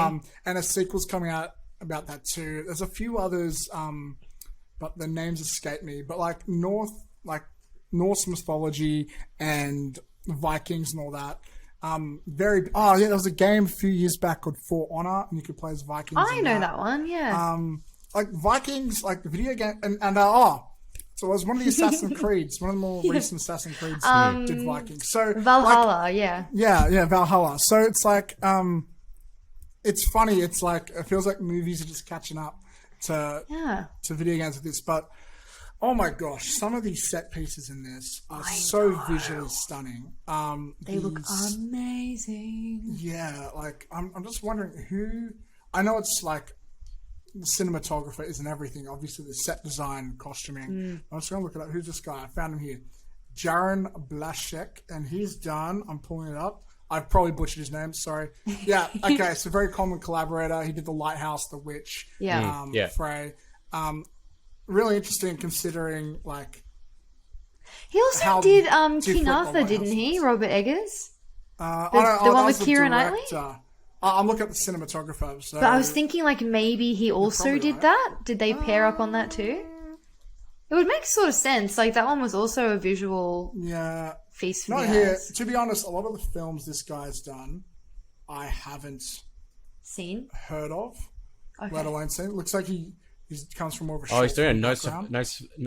And a sequel's coming out about that too. There's a few others, but the names escape me. But like Norse mythology and Vikings and all that. There was a game a few years back called For Honor, and you could play as Vikings. I know that one, yeah. Like Vikings, like the video game, so it was one of the Assassin's Creeds, one of the more recent Assassin's Creeds did Vikings. So Valhalla, yeah. Yeah, Valhalla. So it's like, it's funny. It's like, it feels like movies are just catching up to video games with this. But, oh my gosh, some of these set pieces in this are so visually stunning. They look amazing. Yeah, like, I'm just wondering I know it's like, the cinematographer isn't everything. Obviously, the set design, costuming. I'm just going to look it up. Who's this guy? I found him here. Jaron Blashek, and he's done. I'm pulling it up. I've probably butchered his name. Sorry. Yeah. Okay. So very common collaborator. He did The Lighthouse, The Witch. Yeah. Frey. Really interesting considering like. He also did King Arthur, didn't he? Robert Eggers. The one with Keira Knightley. I'm looking at the cinematographer. So but I was thinking like maybe he also did that. Did they pair up on that too? It would make sort of sense. Like that one was also a visual feast for the eyes. Not here. To be honest, a lot of the films this guy's done, I haven't heard of, let alone seen. It looks like he comes from more of a he's doing a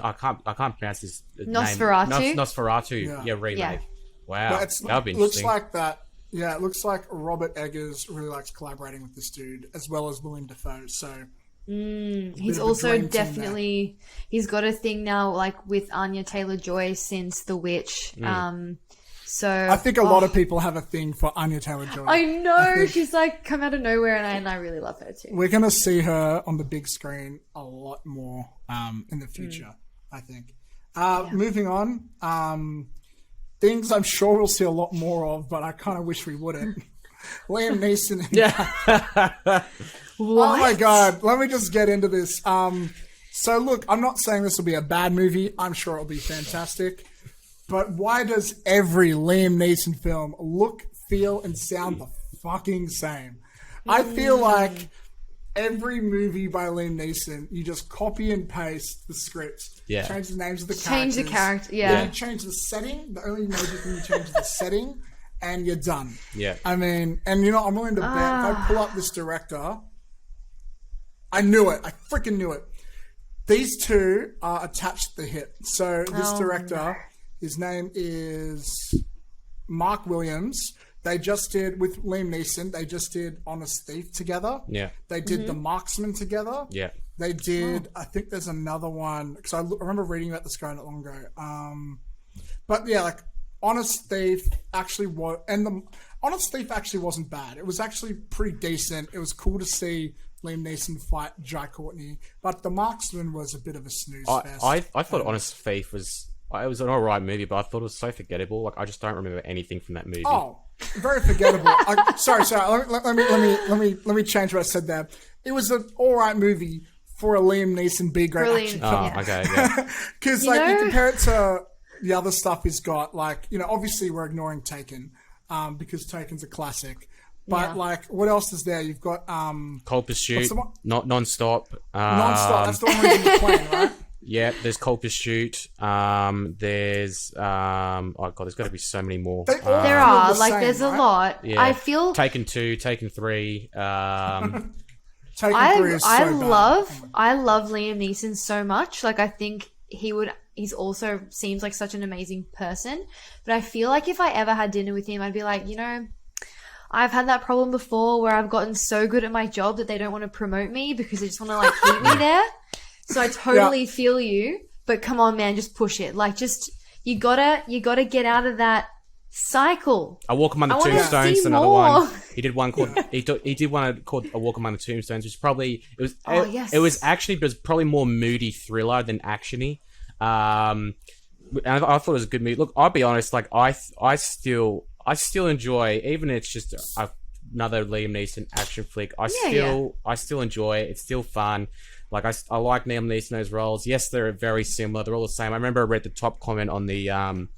I can't pronounce his Nosferatu. name. Nosferatu. Yeah, remake. Yeah. Wow, that'd be interesting. Looks like that. Yeah, it looks like Robert Eggers really likes collaborating with this dude, as well as Willem Dafoe. So he's also definitely he's got a thing now, like with Anya Taylor-Joy since The Witch. So I think a lot of people have a thing for Anya Taylor-Joy. I know she's like come out of nowhere, and I really love her too. We're gonna see her on the big screen a lot more in the future. I think. Moving on. Things I'm sure we'll see a lot more of, but I kind of wish we wouldn't. Liam Neeson. Oh my God. Let me just get into this. So look, I'm not saying this will be a bad movie. I'm sure it'll be fantastic. But why does every Liam Neeson film look, feel, and sound the fucking same? I feel like every movie by Liam Neeson, you just copy and paste the script. Yeah. Change the names of the characters. Change the character, yeah. You change the setting. The only major thing you change is the setting, and you're done. Yeah. I mean, and you know, I'm willing to bet, if I pull up this director, I knew it. I freaking knew it. These two are attached to the hit. So this director, his name is Mark Williams. They just did, with Liam Neeson, they just did Honest Thief together. Yeah. They did The Marksman together. Yeah. They did, I think there's another one, because I remember reading about this guy not long ago. But yeah, like, Honest Thief actually was, and the Honest Thief actually wasn't bad. It was actually pretty decent. It was cool to see Liam Neeson fight Jai Courtney, but The Marksman was a bit of a snooze fest. I thought Honest Thief was... It was an alright movie, but I thought it was so forgettable. Like, I just don't remember anything from that movie. Oh, very forgettable. Sorry. Let me change what I said there. It was an alright movie for a Liam Neeson B-grade action film. Oh, okay, yeah. Because, like, you compare it to the other stuff he's got, like, you know, obviously we're ignoring Taken, because Taken's a classic. But, like, what else is there? You've got... Cold Pursuit, not Non-Stop. Non-Stop, that's the one where he's in the plane, right? Yeah, there's Cold Pursuit. There's oh god, there's got to be so many more. There are there's a lot. Yeah. I feel Taken 2, Taken 3. Taken 3 is so I bad. love Liam Neeson so much. Like, I think he's also seems like such an amazing person. But I feel like if I ever had dinner with him, I'd be like, you know, I've had that problem before where I've gotten so good at my job that they don't want to promote me because they just want to like keep me there. So I totally feel you, but come on, man, just push it. Like, just you gotta get out of that cycle. A Walk Among the Tombstones, another one. He did one called he did one called A Walk Among the Tombstones, which probably it was probably more moody thriller than actiony. And I thought it was a good movie. Look, I'll be honest, like I still enjoy, even if it's just another Liam Neeson action flick. I still enjoy it. It's still fun. Like, I like Liam Neeson in those roles. Yes, they're very similar. They're all the same. I remember I read the top comment on the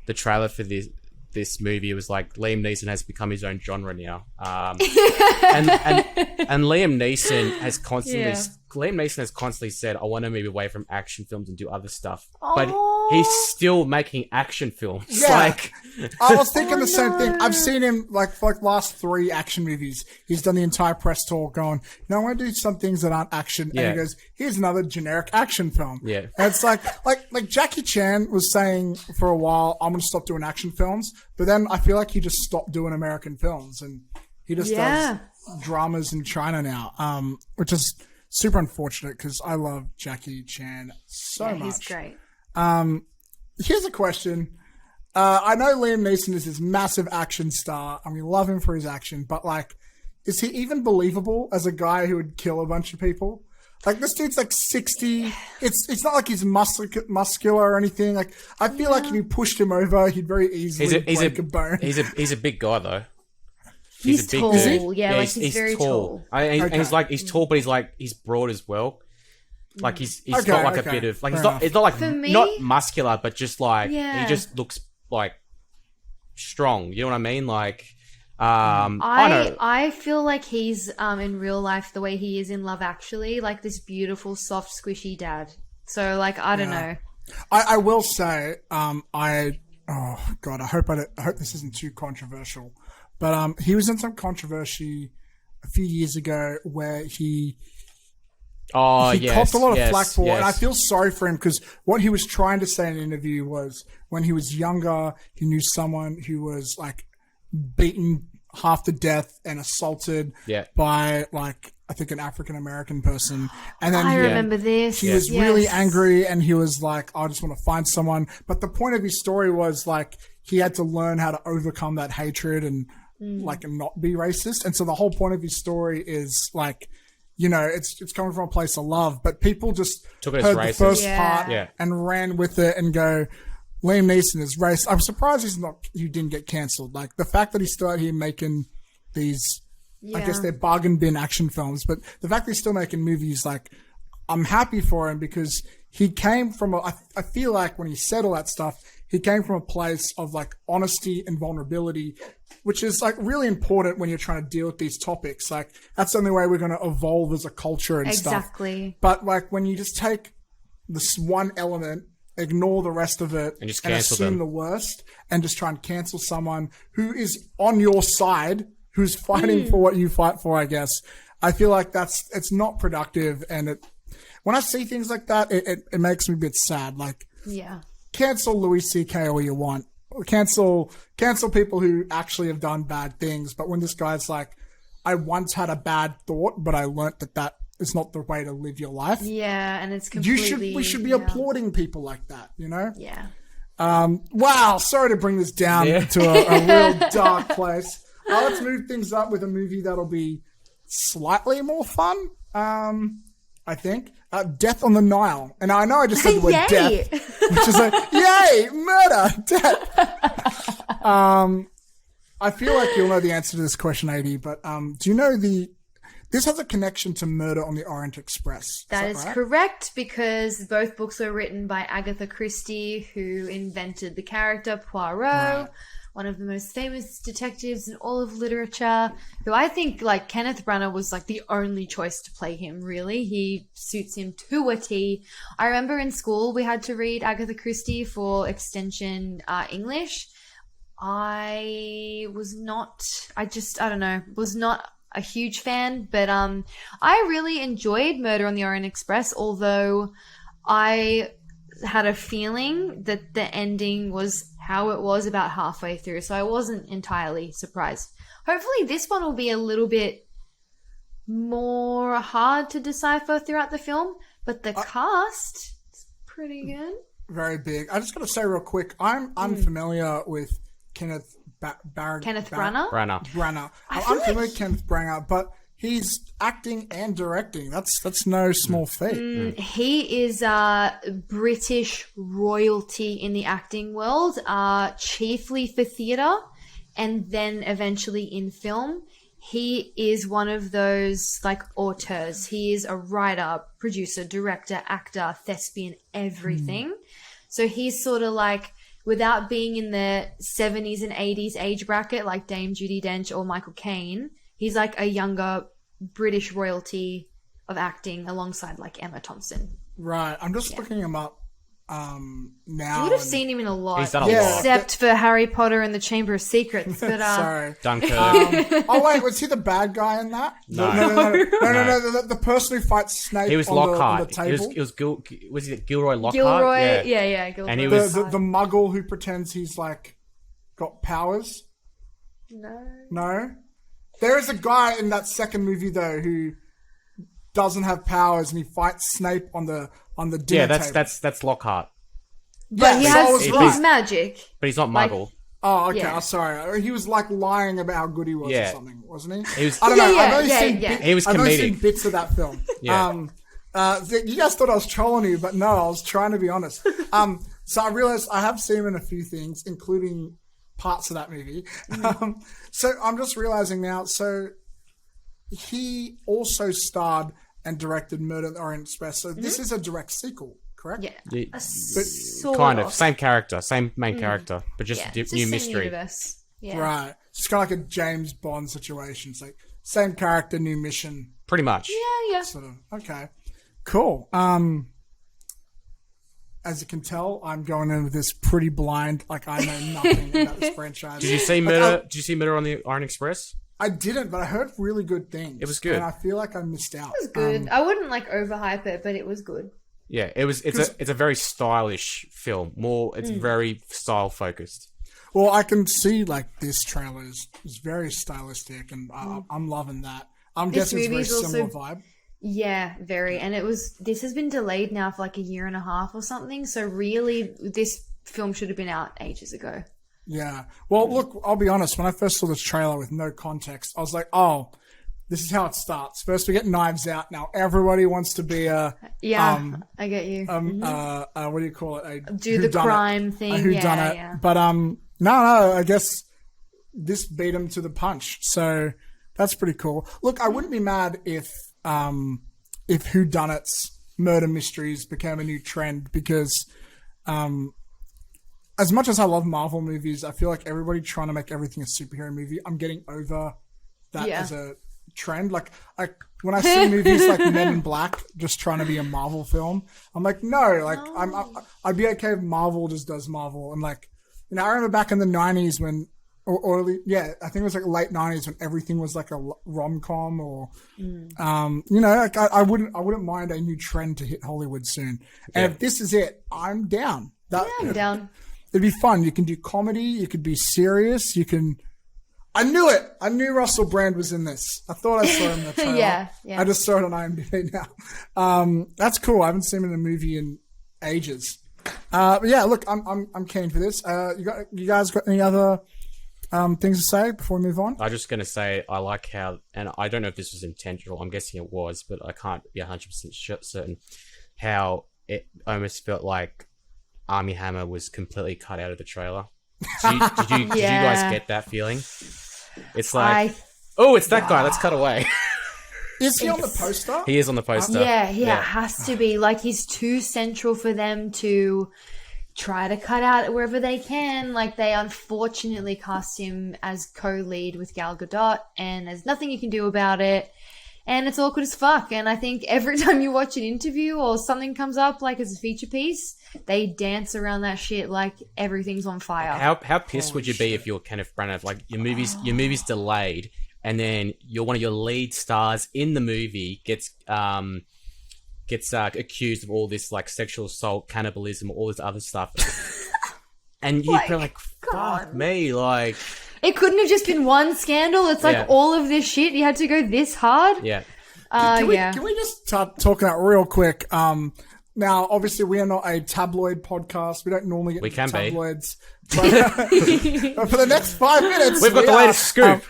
trailer for this movie. It was like, Liam Neeson has become his own genre now. And Liam Neeson has constantly said, I want to move away from action films and do other stuff. But he's still making action films. Yeah. Like, I was thinking the same thing. I've seen him for last 3 action movies. He's done the entire press tour going, no, I want to do some things that aren't action. And he goes, here's another generic action film. Yeah. And it's like Jackie Chan was saying for a while, I'm going to stop doing action films. But then I feel like he just stopped doing American films and he just does dramas in China now, which is super unfortunate because I love Jackie Chan so much. He's great. Here's a question. I know Liam Neeson is this massive action star and we love him for his action, but like, is he even believable as a guy who would kill a bunch of people? Like, this dude's like 60. It's not like he's muscular or anything. Like, I feel like if you pushed him over, he'd very easily break a bone. He's a big guy though. He's tall. He's very tall. And he's tall, but he's broad as well. Like he's got like a bit of like it's not like not muscular, but just like he just looks like strong. You know what I mean? Like I feel like he's in real life the way he is in Love Actually, like this beautiful, soft, squishy dad. So like I don't know. I will say I hope this isn't too controversial, but he was in some controversy a few years ago where he copped a lot of flack for it, and I feel sorry for him because what he was trying to say in an interview was when he was younger, he knew someone who was like beaten half to death and assaulted by like I think an African American person, and then I remember this. He was really angry, and he was like, "I just want to find someone." But the point of his story was like he had to learn how to overcome that hatred and like not be racist, and so the whole point of his story is like, you know, it's coming from a place of love, but people just took it heard as racist. The first part and ran with it and go, Liam Neeson is racist. I'm surprised he didn't get cancelled. Like the fact that he's still out here making these, I guess they're bargain bin action films, but the fact that he's still making movies, like I'm happy for him because he came from I feel like when he said all that stuff, he came from a place of like honesty and vulnerability, which is like really important when you're trying to deal with these topics. Like that's the only way we're going to evolve as a culture and stuff. Exactly. But like when you just take this one element, ignore the rest of it, and just assume the worst, and just try and cancel someone who is on your side, who's fighting for what you fight for, I guess. I feel like it's not productive, and when I see things like that, it makes me a bit sad. Like, cancel Louis C.K. all you want. Cancel people who actually have done bad things. But when this guy's like, I once had a bad thought, but I learnt that is not the way to live your life. Yeah, and it's completely... We should be applauding people like that, you know? Yeah. Wow, sorry to bring this down to a real dark place. Let's move things up with a movie that'll be slightly more fun. I think Death on the Nile, and I know I just said the word Yay! death, which is like yay, murder, death. I feel like you'll know the answer to this question, AD, but do you know this has a connection to Murder on the Orient Express? That is right? correct, because both books were written by Agatha Christie, who invented the character Poirot, one of the most famous detectives in all of literature, who I think, like, Kenneth Branagh was, like, the only choice to play him, really. He suits him to a T. I remember in school we had to read Agatha Christie for extension English. I was not a huge fan, but I really enjoyed Murder on the Orient Express, although I had a feeling that the ending was how it was about halfway through, so I wasn't entirely surprised. Hopefully this one will be a little bit more hard to decipher throughout the film, but the cast is pretty good. Very big. I just got to say real quick, I'm unfamiliar with Kenneth Branagh. I'm familiar with Kenneth Branagh, but he's acting and directing. That's no small feat. He is British royalty in the acting world, chiefly for theatre and then eventually in film. He is one of those, like, auteurs. He is a writer, producer, director, actor, thespian, everything. So he's sort of like, without being in the 70s and 80s age bracket like Dame Judi Dench or Michael Caine, he's like a younger British royalty of acting alongside, like, Emma Thompson. Right. I'm just looking him up now. You would have seen him in a lot. He's done a lot. Except for Harry Potter and the Chamber of Secrets. But, Sorry. Dunkirk. Oh, wait. Was he the bad guy in that? No. No. The person who fights Snape He was on Lockhart. the table. Was he Gilroy Lockhart? Gilroy, yeah, Gilroy. And he was The muggle who pretends he's, like, got powers. No? There is a guy in that second movie, though, who doesn't have powers, and he fights Snape on the dinner table. that's Lockhart. But he has right. his magic. But he's not Muggle. Oh, okay. Yeah. I'm sorry. He was, like, lying about how good he was or Yeah. something, wasn't he? He was. I don't know. Yeah, I've only yeah, seen yeah. He was I've only seen comedic. bits of that film. Yeah. You guys thought I was trolling you, but no, I was trying to be honest. So I realized I have seen him in a few things, including parts of that movie. So I'm just realizing now. So he also starred and directed Murder on the Orient Express. So this is a direct sequel, correct? Yeah. Sort Kind of same character, same main character, but just it's new the same mystery. universe. Yeah. Right. It's kind of like a James Bond situation. It's like same character, new mission. Pretty much. Yeah. Sort of. Okay. Cool. As you can tell, I'm going in with this pretty blind. Like, I know nothing about this franchise. Did you see Murder? Did you see Murder on the Orient Express? I didn't, but I heard really good things. It was good. And I feel like I missed out. It was good. I wouldn't, like, overhype it, but it was good. Yeah, it was. It's a very stylish film. It's very style focused. Well, I can see, like, this trailer is very stylistic, and I'm loving that. I'm This guessing it's a very movie's also- similar vibe. Yeah, very. And this has been delayed now for like a year and a half or something. So really, this film should have been out ages ago. Yeah. Well, look, I'll be honest. When I first saw this trailer with no context, I was like, oh, this is how it starts. First, we get Knives Out. Now, everybody wants to be a... I get you. what do you call it? Do the crime thing. A whodunit. Yeah. But, no, I guess this beat him to the punch. So that's pretty cool. Look, I wouldn't be mad if whodunits, murder mysteries became a new trend because, as much as I love Marvel movies, I feel like everybody trying to make everything a superhero movie. I'm getting over that as a trend. Like when I see movies like Men in Black just trying to be a Marvel film, I'm like, no, like I'd be okay if Marvel just does Marvel. And like, you know, I remember back in the 90s when, I think it was like late 90s when everything was like a rom-com or, you know, like I wouldn't mind a new trend to hit Hollywood soon. And if this is it, I'm down. I'm down. It'd be fun. You can do comedy. You could be serious. I knew it. I knew Russell Brand was in this. I thought I saw him in the trailer. Yeah. I just saw it on IMDb now. That's cool. I haven't seen him in a movie in ages. But yeah, look, I'm keen for this. You guys got any other things to say before we move on? I'm just going to say I like how, and I don't know if this was intentional, I'm guessing it was, but I can't be 100% certain, how it almost felt like Armie Hammer was completely cut out of the trailer. Did you guys get that feeling? It's like, it's that guy, let's cut away. Is he on the poster? He is on the poster. Yeah, it has to be. Like, he's too central for them to try to cut out wherever they can. Like, they unfortunately cast him as co-lead with Gal Gadot, and there's nothing you can do about it. And it's awkward as fuck. And I think every time you watch an interview or something comes up, like as a feature piece, they dance around that shit like everything's on fire. How pissed would you be if you're Kenneth Branagh? Like, your movie's delayed, and then one of your lead stars in the movie gets accused of all this like sexual assault, cannibalism, all this other stuff, and you'd be like, "Fuck me!" Like, it couldn't have just been one scandal. It's like all of this shit. You had to go this hard. Yeah. Can we just start talking out real quick? Now, obviously, we are not a tabloid podcast. We don't normally get into tabloids. But for the next 5 minutes, we've got the latest scoop.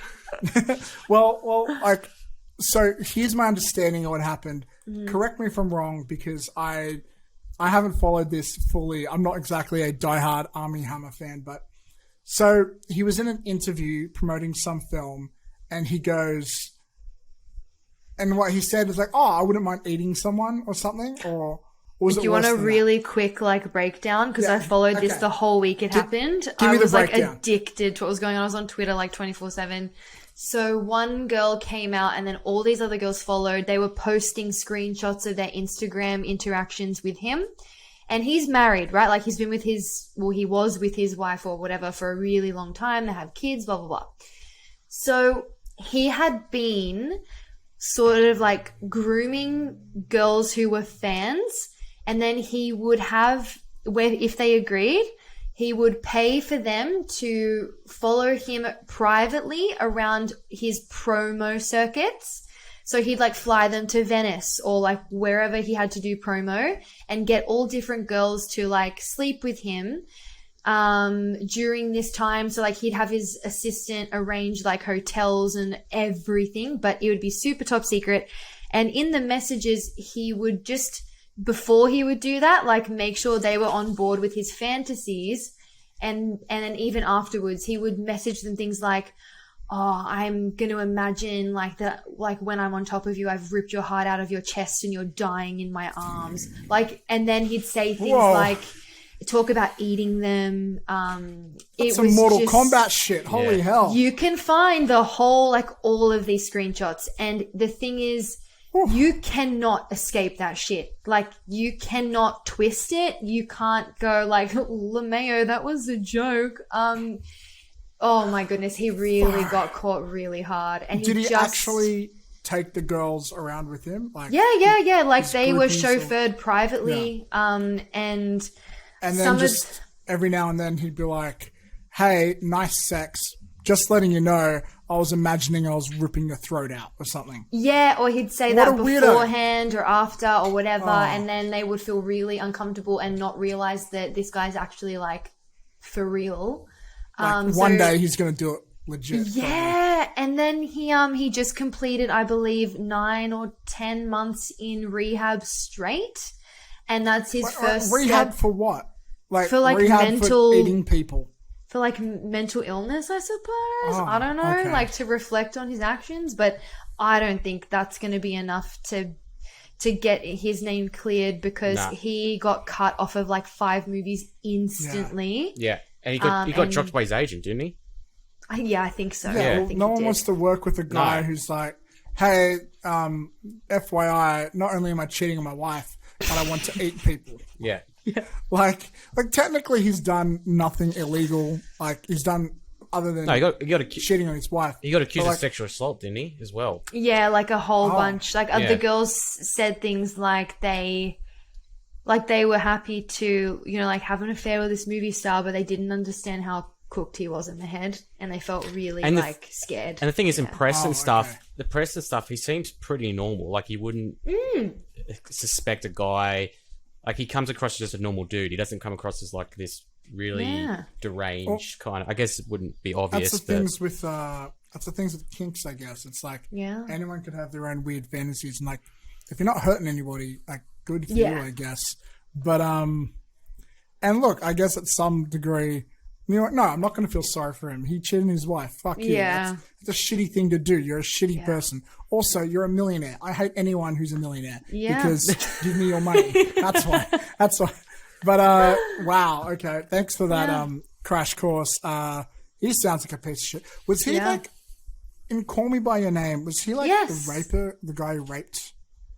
So here's my understanding of what happened. Correct me if I'm wrong, because I haven't followed this fully. I'm not exactly a diehard Armie Hammer fan, but so he was in an interview promoting some film, and he goes, and what he said was like, "Oh, I wouldn't mind eating someone or something," or was Do you want a really quick like breakdown? Because I followed this the whole week it happened. I was like addicted to what was going on. I was on Twitter like 24/7. So one girl came out and then all these other girls followed. They were posting screenshots of their Instagram interactions with him. And he's married, right? Like, he's been with he was with his wife or whatever for a really long time. They have kids, blah, blah, blah. So he had been sort of like grooming girls who were fans. And then he would have, if they agreed, he would pay for them to follow him privately around his promo circuits. So he'd like fly them to Venice or like wherever he had to do promo and get all different girls to like sleep with him during this time. So like he'd have his assistant arrange like hotels and everything, but it would be super top secret. And in the messages, he would just, before he would do that, like make sure they were on board with his fantasies. And then even afterwards, he would message them things like, "Oh, I'm going to imagine like that, like when I'm on top of you, I've ripped your heart out of your chest and you're dying in my arms." Like, and then he'd say things like, talk about eating them. It's some Mortal Kombat shit. Holy hell. You can find the whole, like all of these screenshots. And the thing is, you cannot escape that shit. Like, you cannot twist it. You can't go like, "LeMayo, that was a joke." Oh my goodness, he really got caught really hard. And did he actually take the girls around with him? Like, yeah. Like, they were chauffeured privately. And then just every now and then he'd be like, "Hey, nice sex. Just letting you know, I was imagining I was ripping your throat out," or something. Yeah, or he'd say that beforehand or after or whatever, and then they would feel really uncomfortable and not realize that this guy's actually like for real. Like, one day he's going to do it legit. Yeah, and then he just completed, I believe, 9 or 10 months in rehab straight, and that's his first rehab step. For what? Like, for like rehab for eating people. For like mental illness, I suppose. I don't know, like to reflect on his actions, but I don't think that's going to be enough to get his name cleared, because he got cut off of like 5 movies instantly. Yeah. And he got dropped by his agent, didn't he? Yeah, I think so. Yeah, I think no one wants to work with a guy who's like, "Hey, FYI, not only am I cheating on my wife, but I want to eat people." Yeah. Like technically he's done nothing illegal. Like, he's done other than he got cheating on his wife. He got accused of sexual assault, didn't he, as well? Yeah, like a whole bunch. Like, the girls said things like they were happy to, like have an affair with this movie star, but they didn't understand how cooked he was in the head, and they felt really scared. And the thing is, in press and stuff, the press and stuff, he seems pretty normal. Like, you wouldn't suspect a guy. Like, he comes across as just a normal dude. He doesn't come across as like this really deranged kind of. I guess it wouldn't be obvious. That's the things with kinks, I guess. It's like anyone could have their own weird fantasies, and like if you're not hurting anybody, like good for you, I guess. But and look, I guess at some degree, you know what? No, I'm not going to feel sorry for him. He cheated on his wife. Fuck you. Yeah. That's a shitty thing to do. You're a shitty person. Also, you're a millionaire. I hate anyone who's a millionaire. Yeah. Because give me your money. That's why. That's why. But, wow. Okay. Thanks for that crash course. He sounds like a piece of shit. Was he like, in Call Me By Your Name, was he like the raper, the guy who raped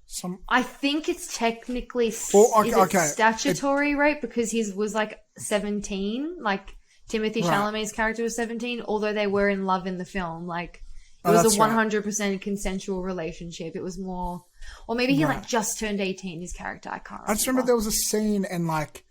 some? I think it's technically statutory rape because he was like 17, like Timothy Chalamet's character was 17, although they were in love in the film. Like, it was a 100% consensual relationship. It was more, or maybe he like just turned 18, his character. I can't remember. I just remember there was a scene and like,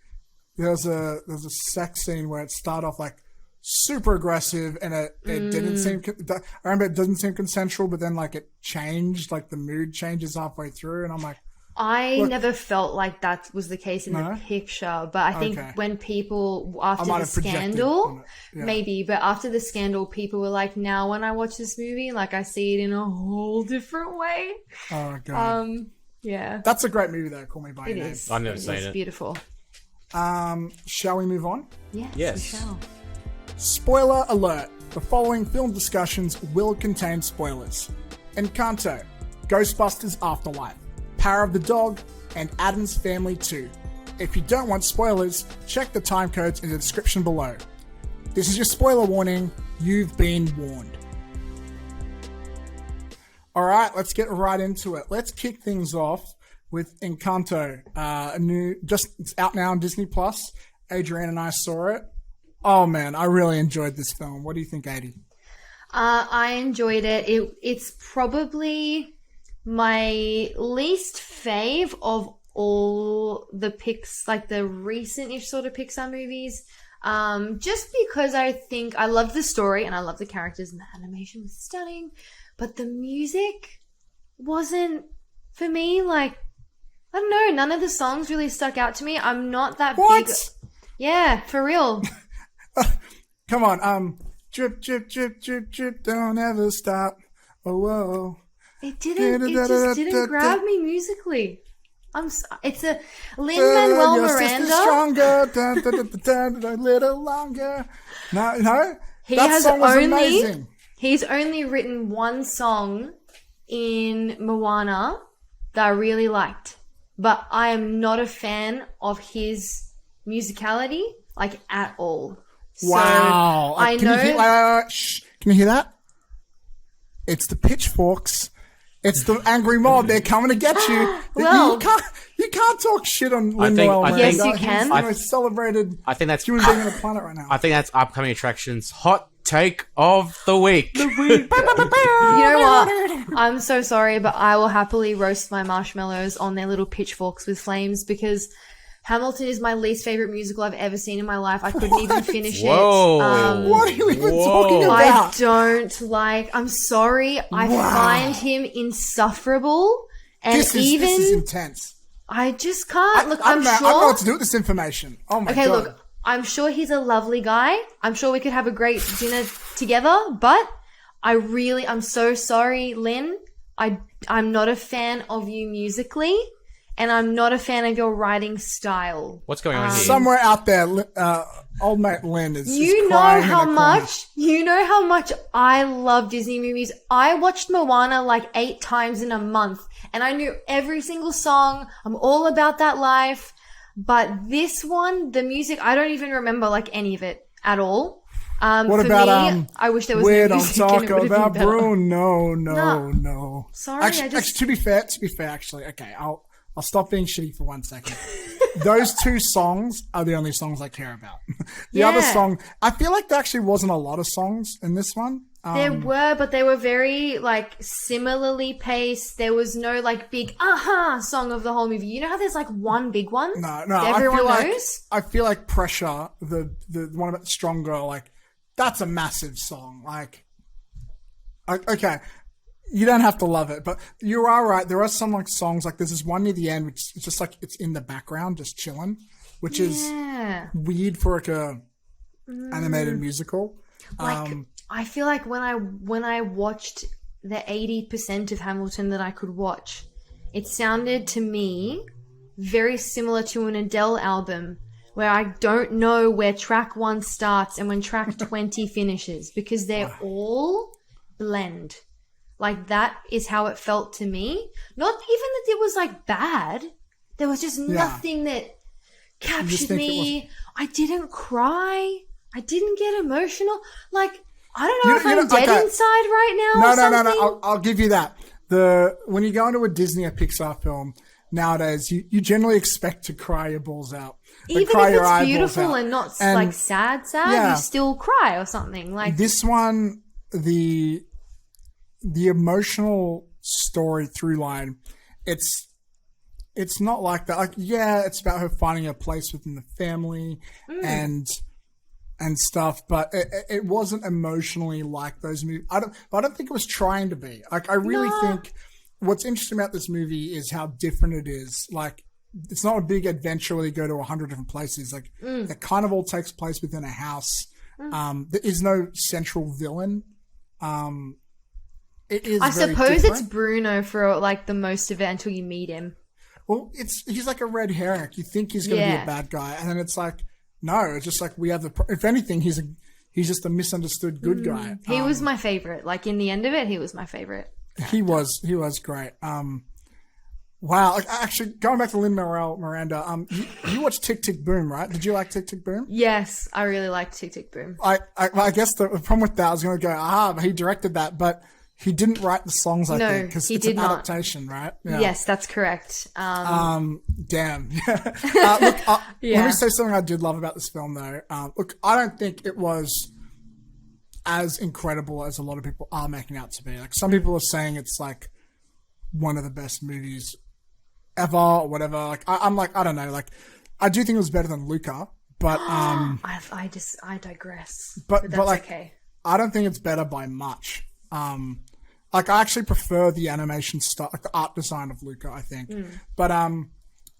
there was a sex scene where it started off like super aggressive and it didn't seem, I remember it doesn't seem consensual, but then like it changed, like the mood changes halfway through and I'm like, I never felt like that was the case in the picture, but I think when people, after the scandal, maybe, but after the scandal, people were like, now when I watch this movie, like I see it in a whole different way. Oh, God. Yeah. That's a great movie though, Call Me By Your Name. I've never seen it. It's beautiful. Shall we move on? Yes. We shall. Spoiler alert. The following film discussions will contain spoilers. Encanto, Ghostbusters Afterlife, Power of the Dog, and Addams Family 2. If you don't want spoilers, check the time codes in the description below. This is your spoiler warning. You've been warned. Alright, let's get right into it. Let's kick things off with Encanto. It's out now on Disney+. Adrienne and I saw it. Oh man, I really enjoyed this film. What do you think, Adi? I enjoyed it. It's probably my least fave of all the the recent-ish sort of Pixar movies. Just because I think I love the story and I love the characters and the animation was stunning, but the music wasn't, for me, like, I don't know, none of the songs really stuck out to me. I'm not that big. Yeah, for real. Come on, drip, drip, drip, drip, drip, don't ever stop. Oh, whoa. It just didn't grab me musically. It's a Lin-Manuel Miranda. Stronger, a little longer. No, he's only written one song in Moana that I really liked, but I am not a fan of his musicality, like, at all. Wow. So, can you hear that? It's the pitchforks. It's the angry mob. They're coming to get you. Well, you can't talk shit on Lin-Manuel Miranda. Yes, you can. He's the most celebrated human being on the planet right now. I think that's upcoming attractions. Hot take of the week. You know what? I'm so sorry, but I will happily roast my marshmallows on their little pitchforks with flames because Hamilton is my least favorite musical I've ever seen in my life. I couldn't even finish it. What are you even talking about? I don't like. I'm sorry. I find him insufferable, and this is intense. I just can't. Look, I'm sure. I don't know what to do with this information. Oh my god. Okay, look. I'm sure he's a lovely guy. I'm sure we could have a great dinner together. But I'm so sorry, Lynn. I'm not a fan of you musically. And I'm not a fan of your writing style. What's going on here? Somewhere out there, old mate Lynn is You know how much I love Disney movies. I watched Moana like 8 times in a month. And I knew every single song. I'm all about that life. But this one, the music, I don't even remember like any of it at all. What about me, I wish there was we no don't music talk and it would have about been better. Bruno. No. Sorry, actually, to be fair, actually, okay, I'll stop being shitty for 1 second. Those 2 songs are the only songs I care about. The other song, I feel like there actually wasn't a lot of songs in this one. There were, but they were very, like, similarly paced. There was no, like, big song of the whole movie. You know how there's, like, one big one? No. That everyone knows? I feel like Pressure, the one about Stronger, like, that's a massive song. Like, okay. You don't have to love it, but you are right. There are some like songs, like there's this one near the end, which is just like it's in the background, just chilling. which is weird for like a animated musical. Like I feel like when I watched the 80% of Hamilton that I could watch, it sounded to me very similar to an Adele album where I don't know where track 1 starts and when track 20 finishes because they're all blend. Like that is how it felt to me. Not even that it was like bad. There was just nothing that captured me. I didn't cry. I didn't get emotional. Like, I don't know if I'm dead inside right now. No. I'll give you that. When you go into a Disney or Pixar film nowadays, you generally expect to cry your balls out. Even cry if your it's beautiful out. and not like sad, you still cry or something. Like this one, the emotional story through line, it's not like that. Like, it's about her finding a place within the family and stuff, but it wasn't emotionally like those movies. I don't think it was trying to be. Like, I really think what's interesting about this movie is how different it is. Like, it's not a big adventure where you go to 100 different places. Like, it kind of all takes place within a house. There is no central villain. It is. I suppose it's Bruno for like the most of it until you meet him. Well, he's like a red herring. You think he's going to be a bad guy, and then it's like, no, it's just like we have if anything, he's just a misunderstood good guy. He was my favorite. Like in the end of it, he was my favorite. He was great. Wow. Like, actually, going back to Lin-Manuel Miranda, you watched Tick Tick Boom, right? Did you like Tick Tick Boom? Yes, I really liked Tick Tick Boom. I guess the problem with that, I was going to go, but he directed that, but he didn't write the songs, I think, because it's an adaptation, right? Yeah. Yes, that's correct. Damn. Look, let me say something I did love about this film, though. Look, I don't think it was as incredible as a lot of people are making out to be. Like, some people are saying it's like one of the best movies ever or whatever. Like, I'm like, I don't know. Like, I do think it was better than Luca, but I digress. But that's like, okay. I don't think it's better by much. Like, I actually prefer the animation style, like the art design of Luca, I think. But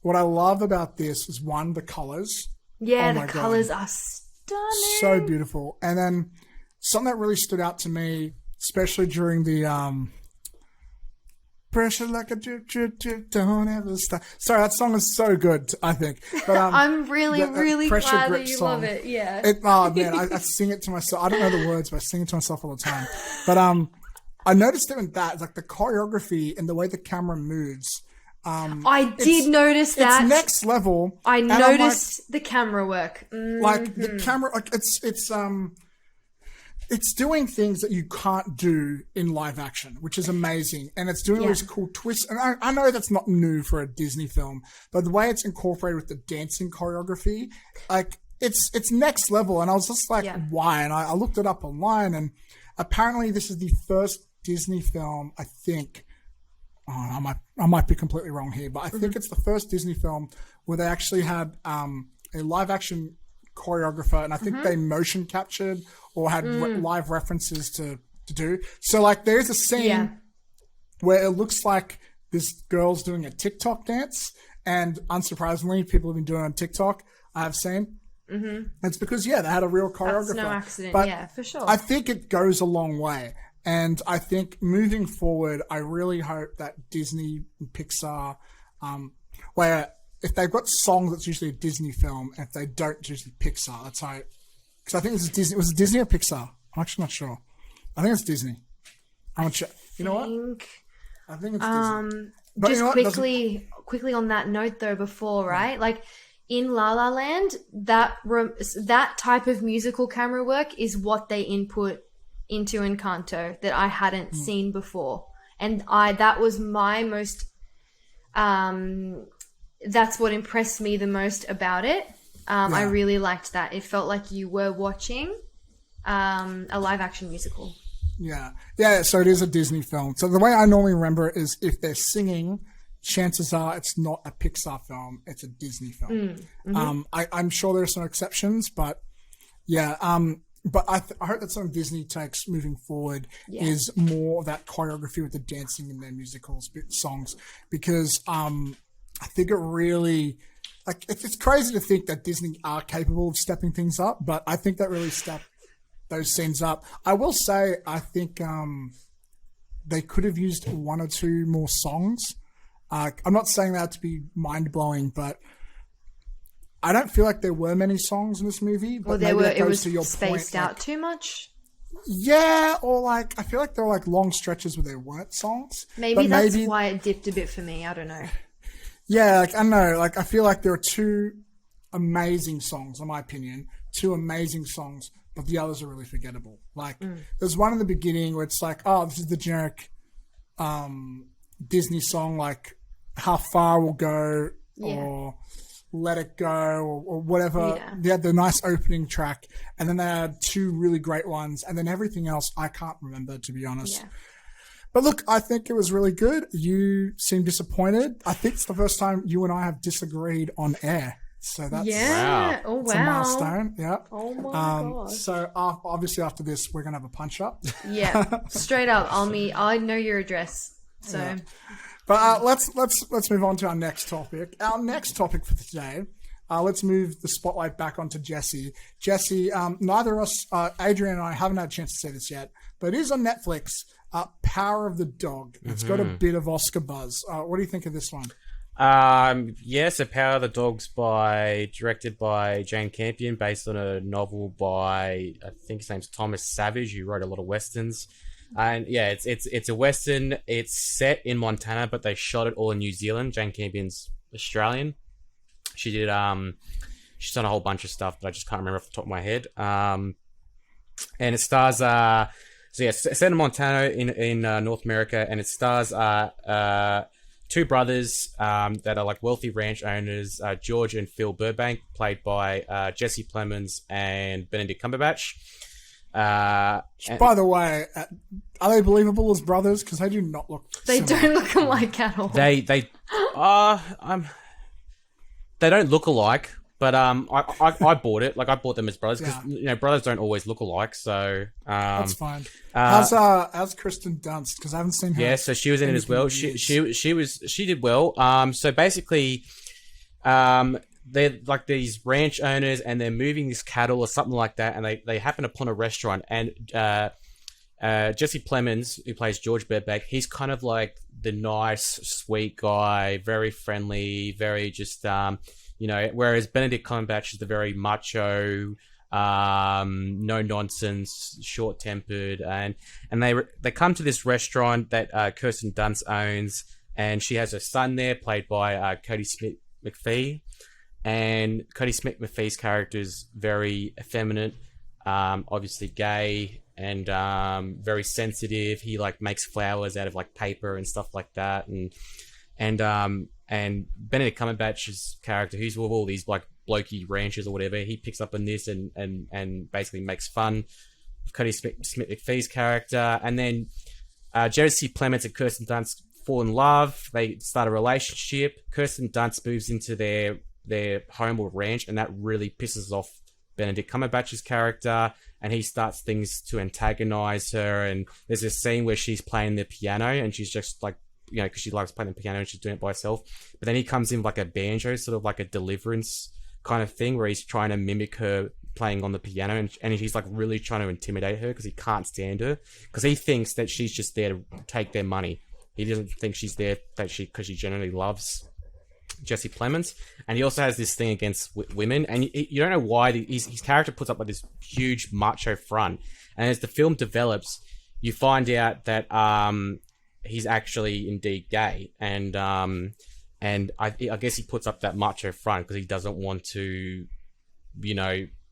what I love about this is, one, the colors. Yeah, the colors are stunning. So beautiful. And then something that really stood out to me, especially during the pressure like a drip, drip, drip, don't ever stop. Sorry, that song is so good, I think. But, I'm really glad that you love it. Yeah. Oh, man, I sing it to myself. I don't know the words, but I sing it to myself all the time. But I noticed it in that, like the choreography and the way the camera moves. I did notice that. It's next level. I noticed the camera work. Like the camera, like it's doing things that you can't do in live action, which is amazing. And it's doing all these cool twists. And I know that's not new for a Disney film, but the way it's incorporated with the dancing choreography, like it's next level. And I was just like, why? And I looked it up online, and apparently this is the first Disney film, I think. I might be completely wrong here, but I think it's the first Disney film where they actually had a live action choreographer, and I think they motion captured or had live references to do. So, like, there's a scene where it looks like this girl's doing a TikTok dance, and unsurprisingly, people have been doing it on TikTok, I have seen. It's because, they had a real choreographer. That's no accident, but for sure. I think it goes a long way. And I think moving forward, I really hope that Disney and Pixar, where if they've got songs, it's usually a Disney film, and if they don't, it's usually Pixar. That's how. Because I think this is Disney. Was it Disney or Pixar? I'm actually not sure. I think it's Disney. I'm not sure. You know what? I think it's Disney. But just you know quickly on that note though, before, right? Like in La La Land, that type of musical camera work is what they input into Encanto that I hadn't seen before, and that was my most that's what impressed me the most about it. I really liked that. It felt like you were watching a live action musical. So it is a Disney film. So the way I normally remember it is, if they're singing, chances are it's not a Pixar film, it's a Disney film. I'm sure there are some exceptions, but but I hope that some Disney takes moving forward is more of that choreography with the dancing in their musicals, songs, because I think it really like it's crazy to think that Disney are capable of stepping things up, but I think that really stepped those scenes up. I will say, I think they could have used one or two more songs. I'm not saying that to be mind-blowing, but I don't feel like there were many songs in this movie. But it was spaced out too much. Yeah, or like, I feel like there were like long stretches where there weren't songs. Maybe that's why it dipped a bit for me. I don't know. Yeah, like, I don't know. Like, I feel like there are two amazing songs, in my opinion. Two amazing songs, but the others are really forgettable. Like, there's one in the beginning where it's like, oh, this is the generic Disney song, like, How Far We'll Go, or Let It Go, or whatever. Yeah. They had the nice opening track, and then they had two really great ones, and then everything else I can't remember, to be honest. Yeah. But look, I think it was really good. You seem disappointed. I think it's the first time you and I have disagreed on air. So that's, a milestone. Yeah. Oh my gosh. So obviously after this, we're going to have a punch up. Yeah. Straight up. I know your address. So. Yeah. But let's move on to our next topic. Our next topic for today, let's move the spotlight back onto Jesse. Jesse, neither of us, Adrian and I, haven't had a chance to see this yet, but it is on Netflix. Power of the Dog. It's got a bit of Oscar buzz. What do you think of this one? So Power of the Dog's directed by Jane Campion, based on a novel by, I think his name's Thomas Savage, who wrote a lot of westerns. And yeah, it's a western. It's set in Montana, but they shot it all in New Zealand. Jane Campion's Australian. She did she's done a whole bunch of stuff, but I just can't remember off the top of my head. And it stars it's set in Montana in North America, and it stars two brothers that are like wealthy ranch owners, George and Phil Burbank, played by Jesse Plemons and Benedict Cumberbatch. By the way, are they believable as brothers? Because they do not look. They don't look alike at all. They don't look alike. But I bought it. Like, I bought them as brothers because brothers don't always look alike. So that's fine. How's Kristen Dunst? Because I haven't seen her. Yeah, so she was in it as well. She did well. So basically, they're like these ranch owners, and they're moving this cattle or something like that, and they happen upon a restaurant, and Jesse Plemons, who plays George Burbank, he's kind of like the nice, sweet guy, very friendly, very just whereas Benedict Cumberbatch is the very macho, no nonsense, short tempered, and they come to this restaurant that Kirsten Dunst owns, and she has a son there, played by Cody Smith McPhee, and Cody Smith McPhee's character is very effeminate, obviously gay, and very sensitive. He like makes flowers out of like paper and stuff like that, and Benedict Cumberbatch's character, who's with all these like blokey ranchers or whatever, he picks up on this and basically makes fun of Cody Smith McPhee's character. And then Jesse Plemons and Kirsten Dunst fall in love. They start a relationship. Kirsten Dunst moves into their home or ranch, and that really pisses off Benedict Cumberbatch's character, and he starts things to antagonize her. And there's a scene where she's playing the piano, and she's just like, because she likes playing the piano and she's doing it by herself. But then he comes in with like a banjo, sort of like a Deliverance kind of thing, where he's trying to mimic her playing on the piano, and he's like really trying to intimidate her because he can't stand her, because he thinks that she's just there to take their money. He doesn't think she's there because she generally loves Jesse Plemons. And he also has this thing against women, and you don't know why. His character puts up like this huge macho front, and as the film develops, you find out that he's actually indeed gay, and I guess he puts up that macho front because he doesn't want to,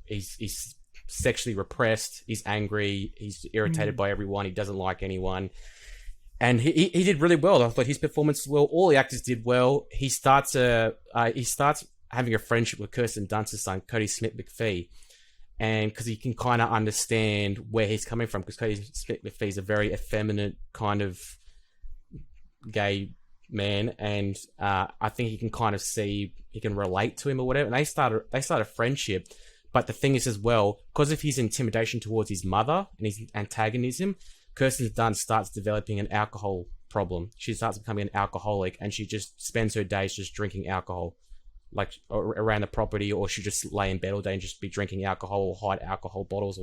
he's sexually repressed, he's angry, he's irritated by everyone, he doesn't like anyone. And he did really well. I thought his performance was well. All the actors did well. He starts having a friendship with Kirsten Dunst's son, Cody Smith McPhee, and because he can kind of understand where he's coming from, because Cody Smith McPhee is a very effeminate kind of gay man, and I think he can kind of see, he can relate to him or whatever. And they start a friendship. But the thing is as well, because of his intimidation towards his mother and his antagonism, Kirsten Dunst starts developing an alcohol problem. She starts becoming an alcoholic, and she just spends her days just drinking alcohol like around the property, or she'd just lay in bed all day and just be drinking alcohol or hide alcohol bottles,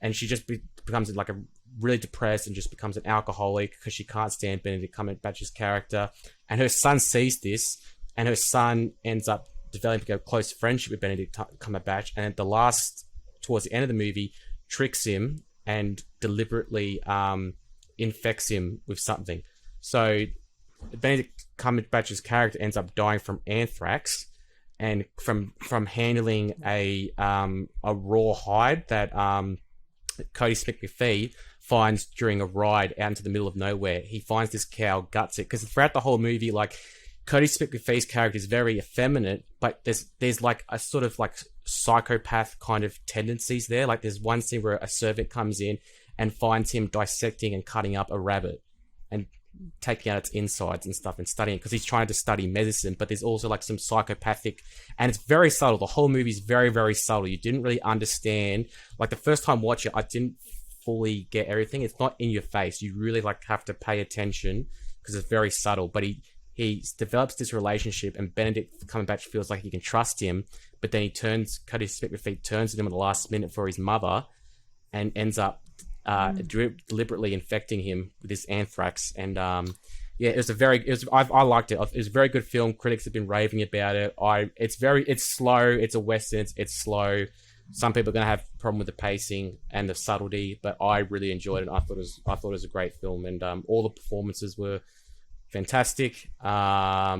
and she just becomes like a really depressed and just becomes an alcoholic because she can't stand Benedict Cumberbatch's character. And her son sees this, and her son ends up developing a close friendship with Benedict Cumberbatch, and towards the end of the movie, tricks him and deliberately infects him with something. So Benedict Cumberbatch's character ends up dying from anthrax, and from handling a raw hide that Cody Smith-McPhee finds during a ride out into the middle of nowhere. He finds this cow, guts it, because throughout the whole movie, like, Cody Smith-McPhee's character is very effeminate, but there's like a sort of like psychopath kind of tendencies there. Like, there's one scene where a servant comes in and finds him dissecting and cutting up a rabbit and taking out its insides and stuff and studying it, because he's trying to study medicine. But there's also like some psychopathic, and it's very subtle. The whole movie is very, very subtle. You didn't really understand, like, the first time watching it, I didn't fully get everything. It's not in your face. You really like have to pay attention because it's very subtle. But he develops this relationship, and Benedict Cumberbatch feels like he can trust him, but then Cody Smith-McPhee turns to him at the last minute for his mother and ends up deliberately infecting him with this anthrax. And I liked it. It was a very good film. Critics have been raving about it. It's slow. It's a Western. It's slow. Some people are going to have a problem with the pacing and the subtlety, but I really enjoyed it. I thought it was a great film, and all the performances were fantastic. I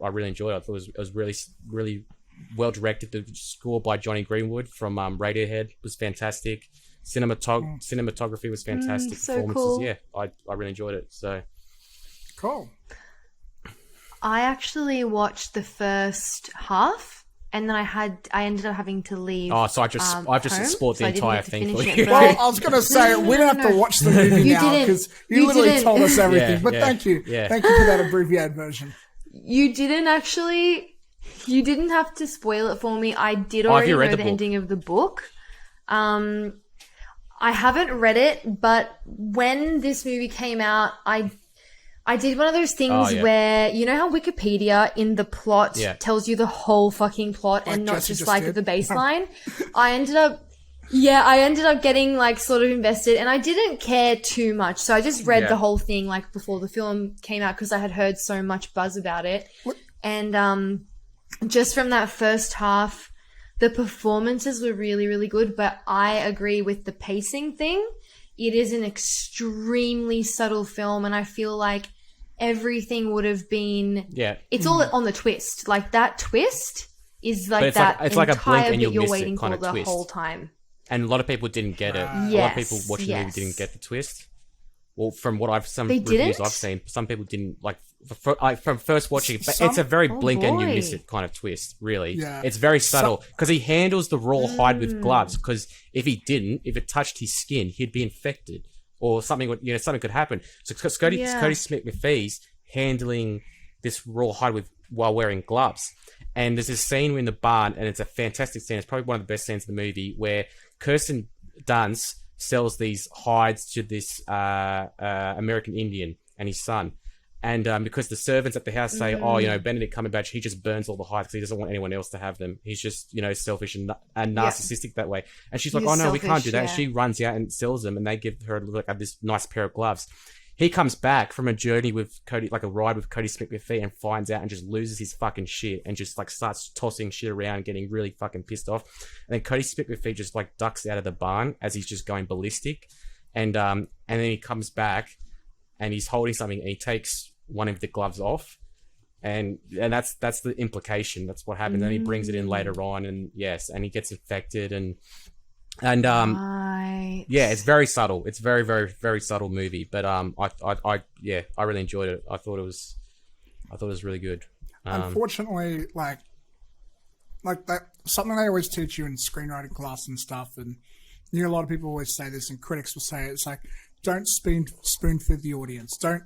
really enjoyed it. I thought it was really, really well directed. The score by Johnny Greenwood from Radiohead was fantastic. Cinematography was fantastic. So Performances, cool. yeah, I really enjoyed it. So Cool. I actually watched the first half, and then I ended up having to leave. Oh, so I've just home, spoiled the so I didn't entire get to thing finish for you. it, Well, I was going to say, we don't have to watch the movie You now didn't. because You you literally didn't. told us everything. Yeah, but yeah, thank you. yeah. Thank you for that abbreviated version. You didn't actually. You didn't have to spoil it for me. I did have already you read know the the book? ending of the book. I haven't read it, but when this movie came out, I did one of those things where, you know how Wikipedia in the plot tells you the whole fucking plot and not Jesse just like did. the baseline? I ended up getting like sort of invested, and I didn't care too much. So I just read the whole thing like before the film came out because I had heard so much buzz about it. And just from that first half, the performances were really, really good, but I agree with the pacing thing. It is an extremely subtle film, and I feel like everything would have been... Yeah. It's all on the twist. Like, that twist is like it's that like, it's like a blink entire and you'll bit you're miss waiting it kind for of the twist. whole time. And a lot of people didn't get it. A lot of people watching the movie didn't get the twist. Well, from what They reviews didn't? I've seen, some people didn't like from first watching it. But Some- it's a very blink and you boy. miss it kind of twist. Really, Yeah. it's very subtle because he handles the raw hide with gloves. Because if it touched his skin, he'd be infected or something. Something could happen. So Cody Smith-McPhee's handling this raw hide while wearing gloves. And there's this scene in the barn, and it's a fantastic scene. It's probably one of the best scenes in the movie where Kirsten Dunst sells these hides to this American Indian and his son. And because the servants at the house say, Benedict Cumberbatch, he just burns all the hides because he doesn't want anyone else to have them. He's just, selfish and narcissistic that way. And she's like, He's we can't do that. And selfish, she runs out and sells them, and they give her this nice pair of gloves. He comes back from a journey with Cody, like a ride with Cody Smith-McPhee, and finds out and just loses his fucking shit and just like starts tossing shit around, getting really fucking pissed off. And then Cody Smith-McPhee just like ducks out of the barn as he's just going ballistic, and then he comes back and he's holding something and he takes one of the gloves off, and that's the implication. That's what happens. And he brings it in later on, and and he gets infected and. Right. Yeah, it's very subtle. It's very, very, very subtle movie. But I really enjoyed it. I thought it was really good. Unfortunately, like that, something they always teach you in screenwriting class and stuff, and a lot of people always say this, and critics will say it, it's like, don't spoon feed the audience. Don't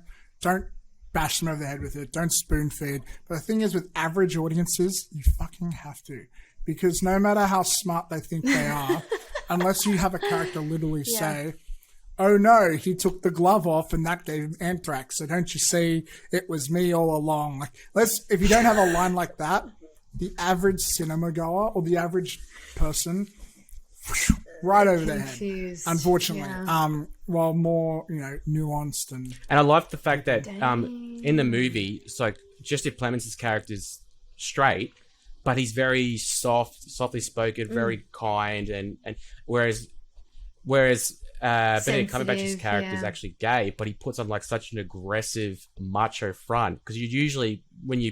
bash them over the head with it. Don't spoon feed. But the thing is, with average audiences, you fucking have to, because no matter how smart they think they are. Unless you have a character literally say, oh no, he took the glove off and that gave him anthrax. So don't you see, it was me all along. Like, if you don't have a line like that, the average cinema goer or the average person right over their head, unfortunately. Yeah. While more, nuanced and I love the fact that in the movie, it's like Jesse Plemons' character's straight, but he's very softly spoken, very kind, and whereas Benedict Cumberbatch's character is actually gay, but he puts on like such an aggressive macho front, because you usually, when you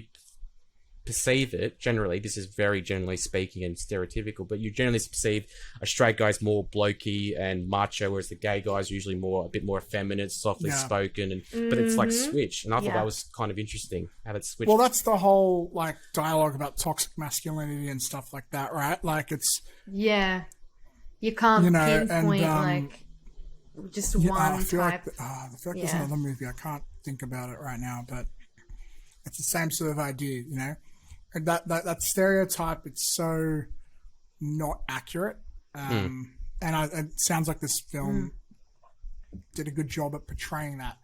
perceive it, generally, this is very generally speaking and stereotypical, but you generally perceive a straight guy's more blokey and macho, whereas the gay guy's usually a bit more effeminate, softly spoken, but it's like switch, and I thought that was kind of interesting how it switched. Well, that's the whole like dialogue about toxic masculinity and stuff like that, right? Like it's you can't pinpoint like just one I feel type. I feel like there's another movie, I can't think about it right now, but it's the same sort of idea, And that stereotype, it's so not accurate. And it sounds like this film did a good job at portraying that.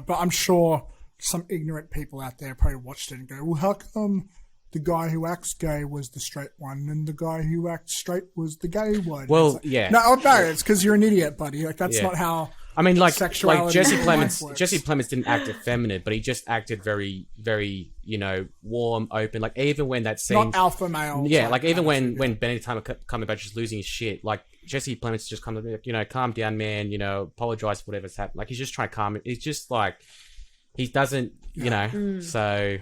But I'm sure some ignorant people out there probably watched it and go, well, how come the guy who acts gay was the straight one and the guy who acts straight was the gay one? Well, like, No, it's because you're an idiot, buddy. Like, that's not how... I mean, like sexuality Jesse Plemons didn't act effeminate, but he just acted very, very, warm, open. Like even when that scene, not alpha male. Yeah, like even when Benedict Cumberbatch just losing his shit, like Jesse Plemons just kind of like, calm down, man. Apologize for whatever's happened. Like he's just trying to calm it. It's just like he doesn't, so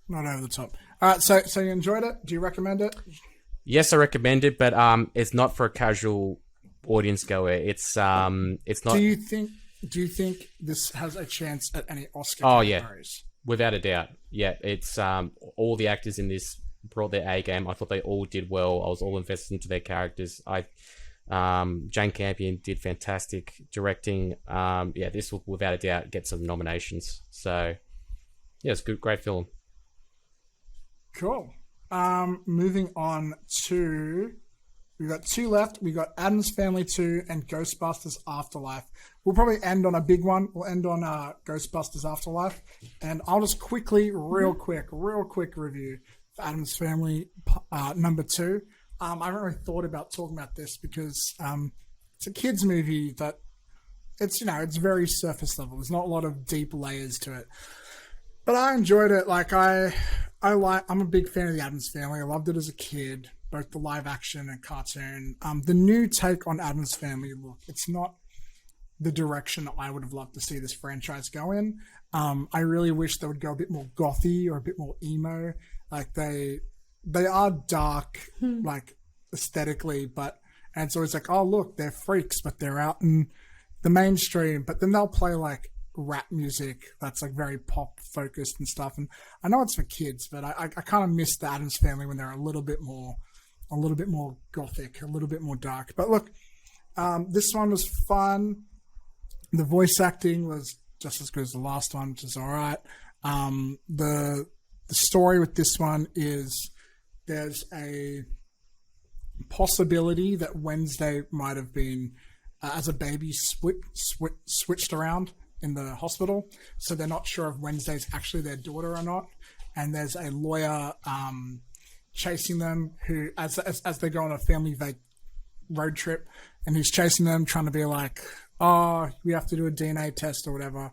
not over the top. All right, so you enjoyed it? Do you recommend it? Yes, I recommend it, but it's not for a casual audience goer. It's not. Do you think this has a chance at any Oscar categories? Without a doubt. Yeah, it's all the actors in this brought their A game. I thought they all did well. I was all invested into their characters. Jane Campion did fantastic directing. This will without a doubt get some nominations. So yeah, it's a great film. Cool. Moving on to... We've got two left. We've got Addams Family 2 and Ghostbusters Afterlife. We'll probably end on a big one. We'll end on Ghostbusters Afterlife. And I'll just real quick review for Addams Family number 2. I haven't really thought about talking about this because it's a kid's movie that it's very surface level. There's not a lot of deep layers to it. But I enjoyed it. Like I'm a big fan of the Addams Family. I loved it as a kid. Both the live action and cartoon. The new take on Addams Family, look, it's not the direction that I would have loved to see this franchise go in. I really wish they would go a bit more gothy or a bit more emo. Like they are dark, like aesthetically, and it's always like, oh look, they're freaks, but they're out in the mainstream. But then they'll play like rap music that's like very pop focused and stuff. And I know it's for kids, but I kind of miss the Addams Family when they're a little bit more gothic, a little bit more dark. But look, this one was fun. The voice acting was just as good as the last one, which is all right. The story with this one is there's a possibility that Wednesday might have been, as a baby, switched around in the hospital. So they're not sure if Wednesday's actually their daughter or not. And there's a lawyer chasing them who, as they go on a family road trip, and he's chasing them, trying to be like, oh, we have to do a DNA test or whatever.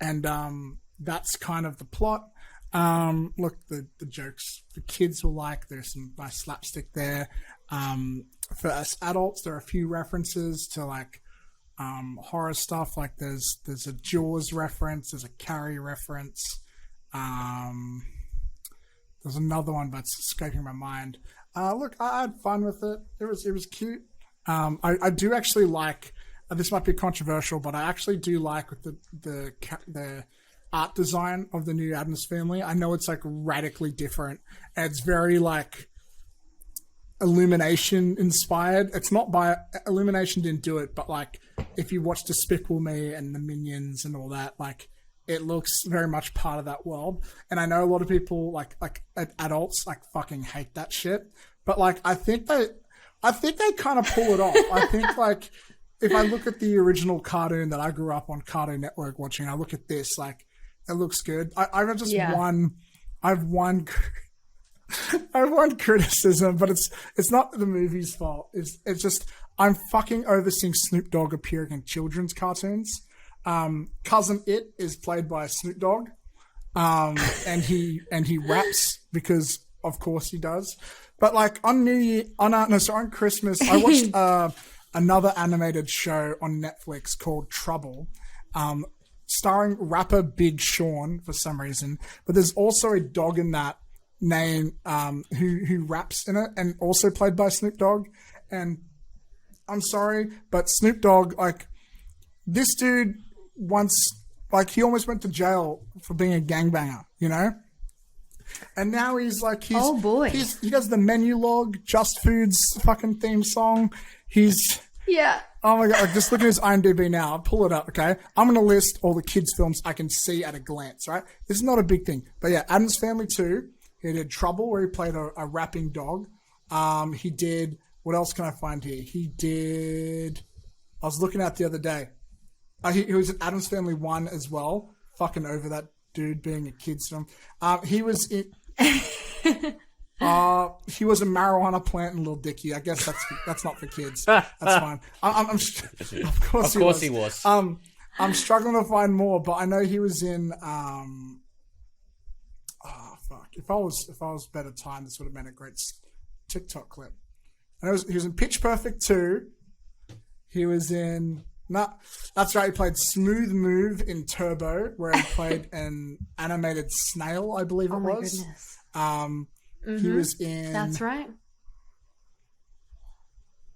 And that's kind of the plot. Look, the jokes for kids were like, there's some nice slapstick there. For us adults, there are a few references to like horror stuff. Like there's a Jaws reference, there's a Carrie reference. There's another one, but it's escaping my mind. Look, I had fun with it. It was cute. I do actually like. This might be controversial, but I actually do like the art design of the new Addams Family. I know it's like radically different, and it's very like Illumination inspired. It's not by Illumination didn't do it, but like if you watch Despicable Me and the Minions and all that, like it looks very much part of that world. And I know a lot of people like adults like fucking hate that shit, but like I think they kind of pull it off. I think like if I look at the original cartoon that I grew up on Cartoon Network watching, I look at this, like it looks good. I've I have one criticism, but it's not the movie's fault. It's just I'm fucking overseeing Snoop Dogg appearing in children's cartoons. Cousin It is played by Snoop Dogg, and he raps because of course he does. But like on Christmas, I watched another animated show on Netflix called Trouble, starring rapper Big Sean for some reason. But there's also a dog in that name who raps in it, and also played by Snoop Dogg. And I'm sorry, but Snoop Dogg, like, this dude once, like, he almost went to jail for being a gangbanger, you know? And now he's like, oh boy, he does the menu log, Just Food's fucking theme song. Yeah. Oh my god, like, just look at his IMDb now. I'll pull it up, okay? I'm gonna list all the kids' films I can see at a glance, right? This is not a big thing. But yeah, Addams Family 2. He did Trouble, where he played a rapping dog. He did, what else can I find here? He did, I was looking at the other day. He was in Addams Family 1 as well. Fucking over that dude being a kid's film. He was in, he was a marijuana plant in Lil Dicky. I guess that's not for kids. That's fine. Of course he was. I'm struggling to find more, but I know he was in, If I was better timed, this would have been a great TikTok clip. And he was in Pitch Perfect 2. He was in... that's right, he played Smooth Move in Turbo, where he played an animated snail, I believe it was. Oh my goodness. He was in... That's right.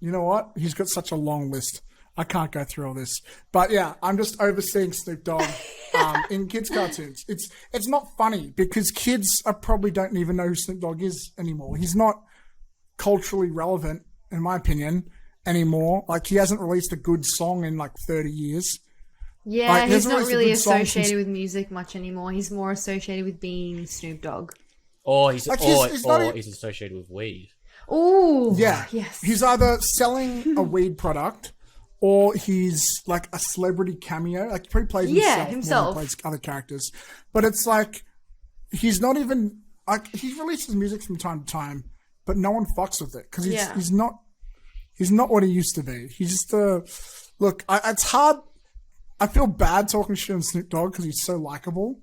You know what? He's got such a long list. I can't go through all this. But yeah, I'm just overseeing Snoop Dogg in kids' cartoons. It's not funny because kids probably don't even know who Snoop Dogg is anymore. He's not culturally relevant, in my opinion, anymore. Like, he hasn't released a good song in like 30 years. Yeah, like, he's not really associated with music much anymore. He's more associated with being Snoop Dogg. Or he's associated with weed. Oh, yeah. Yes. He's either selling a weed product, or he's like a celebrity cameo. Like, he probably plays himself. More than plays other characters. But it's like, he's not even, like, he releases music from time to time, but no one fucks with it because he's not what he used to be. He's just look. It's hard. I feel bad talking shit on Snoop Dogg because he's so likable,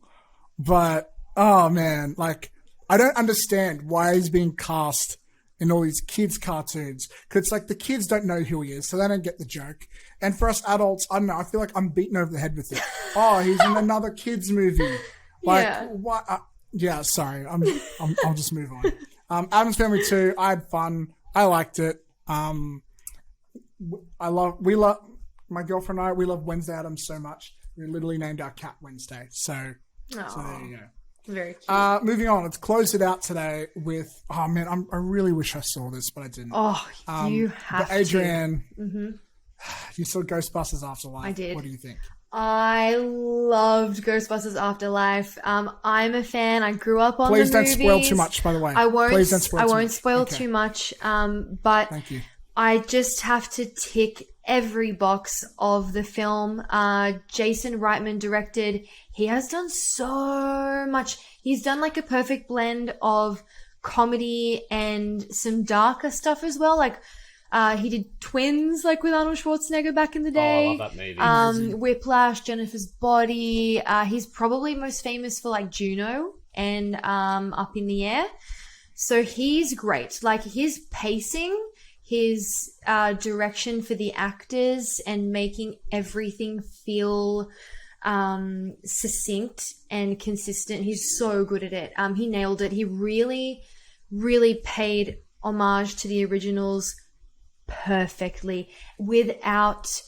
but oh man, like, I don't understand why he's being cast in all these kids' cartoons. Because it's like the kids don't know who he is, so they don't get the joke. And for us adults, I don't know, I feel like I'm beaten over the head with it. Oh, he's in another kids' movie. Like, what? Yeah, sorry. I'll just move on. Addams Family 2, I had fun. I liked it. My girlfriend and I, we love Wednesday Addams so much. We literally named our cat Wednesday. So there you go. Very cute. Moving on, let's close it out today with, oh man, I really wish I saw this, but I didn't. Oh, you have to. Adrienne, you saw Ghostbusters Afterlife. I did. What do you think? I loved Ghostbusters Afterlife. I'm a fan. I grew up on Please the movies. don't spoil too much, by the way. I won't. Please don't spoil I won't spoil too much. But thank you. I just have to tick every box of the film. Jason Reitman directed. He has done so much. He's done like a perfect blend of comedy and some darker stuff as well. Like, he did Twins, like with Arnold Schwarzenegger back in the day. Oh, I love that movie. Whiplash, Jennifer's Body. He's probably most famous for like Juno and Up in the Air. So he's great. Like, his pacing, his direction for the actors, and making everything feel succinct and consistent. He's so good at it. He nailed it. He really, really paid homage to the originals perfectly without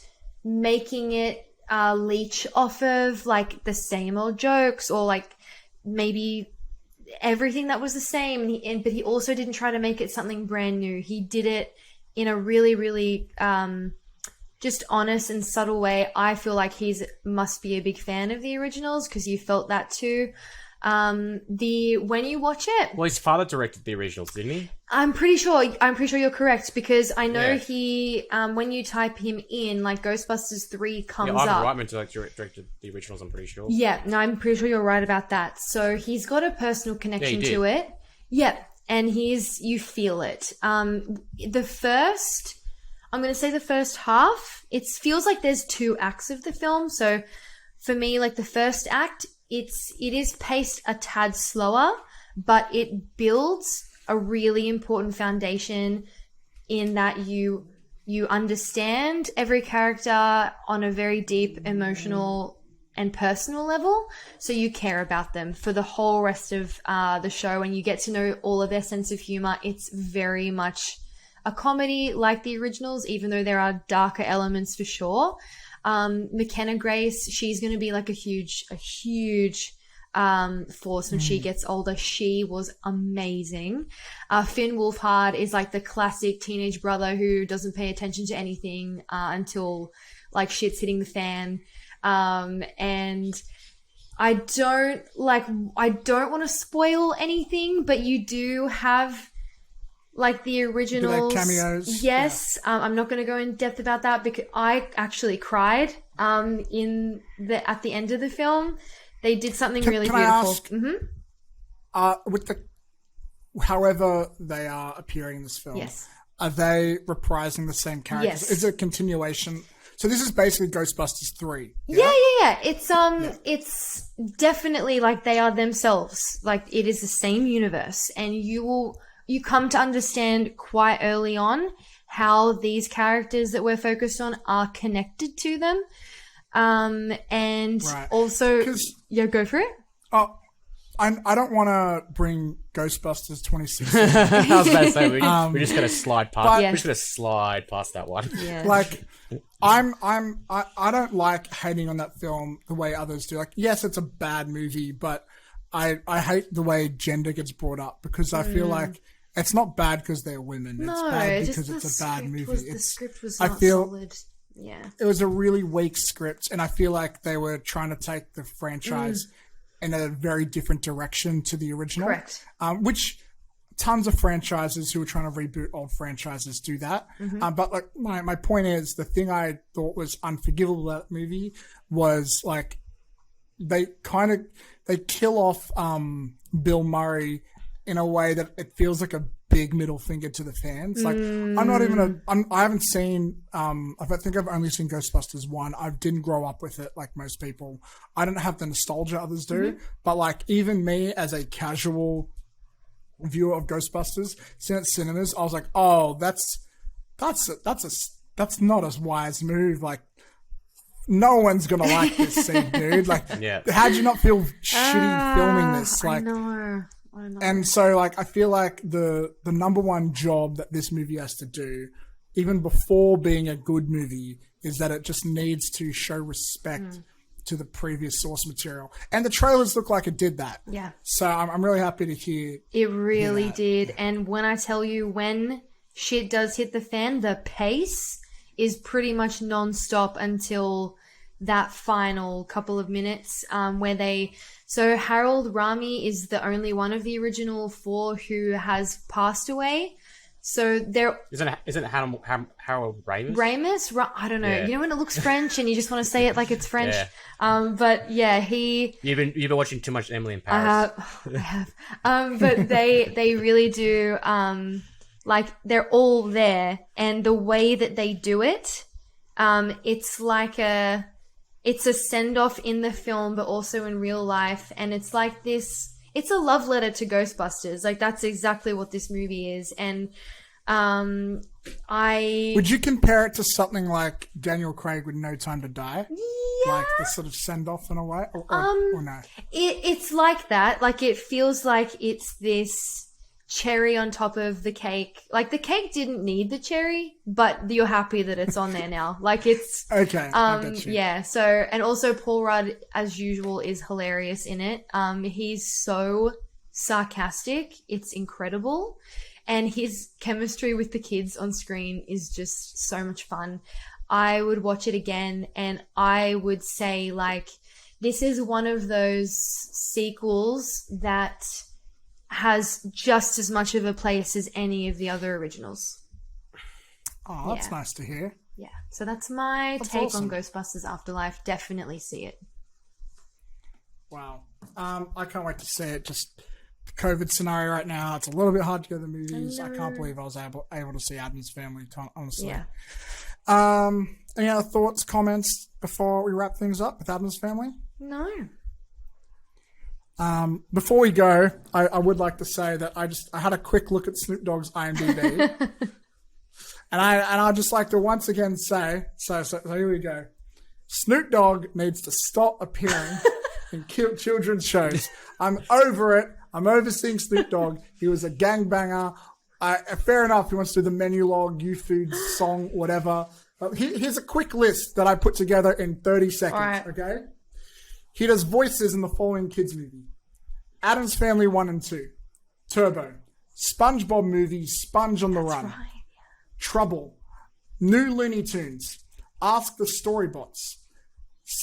making it leech off of like the same old jokes or like maybe everything that was the same. But he also didn't try to make it something brand new. He did it in a really, really just honest and subtle way. I feel like must be a big fan of the originals because you felt that too. When you watch it, well, his father directed the originals, didn't he? I'm pretty sure you're correct because I know he when you type him in, like Ghostbusters 3 comes up. Yeah, Ivan Reitman directed the originals, I'm pretty sure. Yeah, no, I'm pretty sure you're right about that. So he's got a personal connection to it. Yeah. and you feel it. I'm going to say the first half, it feels like there's 2 acts of the film. So for me, like the first act, it is paced a tad slower, but it builds a really important foundation in that you understand every character on a very deep emotional and personal level, so you care about them for the whole rest of the show, and you get to know all of their sense of humor. It's very much a comedy like the originals, even though there are darker elements for sure. McKenna Grace, she's going to be like a huge force when she gets older. She was amazing. Finn Wolfhard is like the classic teenage brother who doesn't pay attention to anything until like shit's hitting the fan. And I don't want to spoil anything, but you do have like the originals. Cameos. Yes. Yeah. I'm not going to go in depth about that because I actually cried at the end of the film. They did something really beautiful. I ask, however they are appearing in this film, yes, are they reprising the same characters? Yes. Is it a continuation? So this is basically Ghostbusters 3. Yeah? Yeah. It's definitely like they are themselves. Like it is the same universe, and you come to understand quite early on how these characters that we're focused on are connected to them. And also, go for it. Oh, I don't want to bring Ghostbusters 2016. I was about to say we're just going to slide past. Yeah. We're just going to slide past that one. Yeah. Like, I don't like hating on that film the way others do. Like, yes, it's a bad movie, but I hate the way gender gets brought up because I feel like it's not bad because they're women. It's bad because it's a bad movie. The script was not solid. Yeah. It was a really weak script, and I feel like they were trying to take the franchise in a very different direction to the original. Correct. Which tons of franchises who are trying to reboot old franchises do that. But like my point is, the thing I thought was unforgivable about that movie was like they kill off Bill Murray in a way that it feels like a big middle finger to the fans. Like I haven't seen, I think I've only seen Ghostbusters 1. I didn't grow up with it like most people. I don't have the nostalgia others do, but like even me as a casual viewer of Ghostbusters, seeing it at cinemas, I was like, oh, that's not a wise move. Like, no one's gonna like this scene, dude. Like, how'd you not feel shitty filming this? Like, I know. And so, like, I feel like the number one job that this movie has to do, even before being a good movie, is that it just needs to show respect to the previous source material. And the trailers look like it did that. Yeah. So I'm really happy to hear. It really did. And when I tell you, when shit does hit the fan, the pace is pretty much non-stop until that final couple of minutes So Harold Rami is the only one of the original 4 who has passed away. So there isn't Harold Ramis? Ramis? I don't know. Yeah. You know when it looks French and you just want to say it like it's French. Yeah. But yeah, you've been watching too much Emily in Paris. I have. But they really do. Like they're all there, and the way that they do it, it's like it's a send-off in the film, but also in real life. And it's like this, it's a love letter to Ghostbusters. Like, that's exactly what this movie is. And Would you compare it to something like Daniel Craig with No Time to Die? Yeah. Like the sort of send-off in a way? Or no? It's like that. Like, it feels like it's this cherry on top of the cake. Like, the cake didn't need the cherry, but you're happy that it's on there now. Like, it's okay. I got you. Yeah. So, and also Paul Rudd, as usual, is hilarious in it. He's so sarcastic, it's incredible, and his chemistry with the kids on screen is just so much fun. I would watch it again, and I would say, like, this is one of those sequels that has just as much of a place as any of the other originals. Oh, that's nice to hear. Yeah. So that's my take awesome. on Ghostbusters Afterlife. Definitely see it. Wow. I can't wait to see it. Just COVID scenario right now. It's a little bit hard to go to the movies. I can't believe I was able to see Addams Family, honestly. Yeah. Any other thoughts, comments before we wrap things up with Addams Family? No. Before we go, I would like to say that I had a quick look at Snoop Dogg's IMDb. And I'd just like to once again say, so here we go. Snoop Dogg needs to stop appearing in children's shows. I'm over it. I'm over seeing Snoop Dogg. He was a gangbanger. Fair enough, he wants to do the menu log, YouFood song, whatever. But here's a quick list that I put together in 30 seconds, right. Okay? He does voices in the following kids movie. Addams Family 1 and 2. Turbo. SpongeBob movie, Sponge on the Run. Right. Trouble. New Looney Tunes. Ask the Storybots.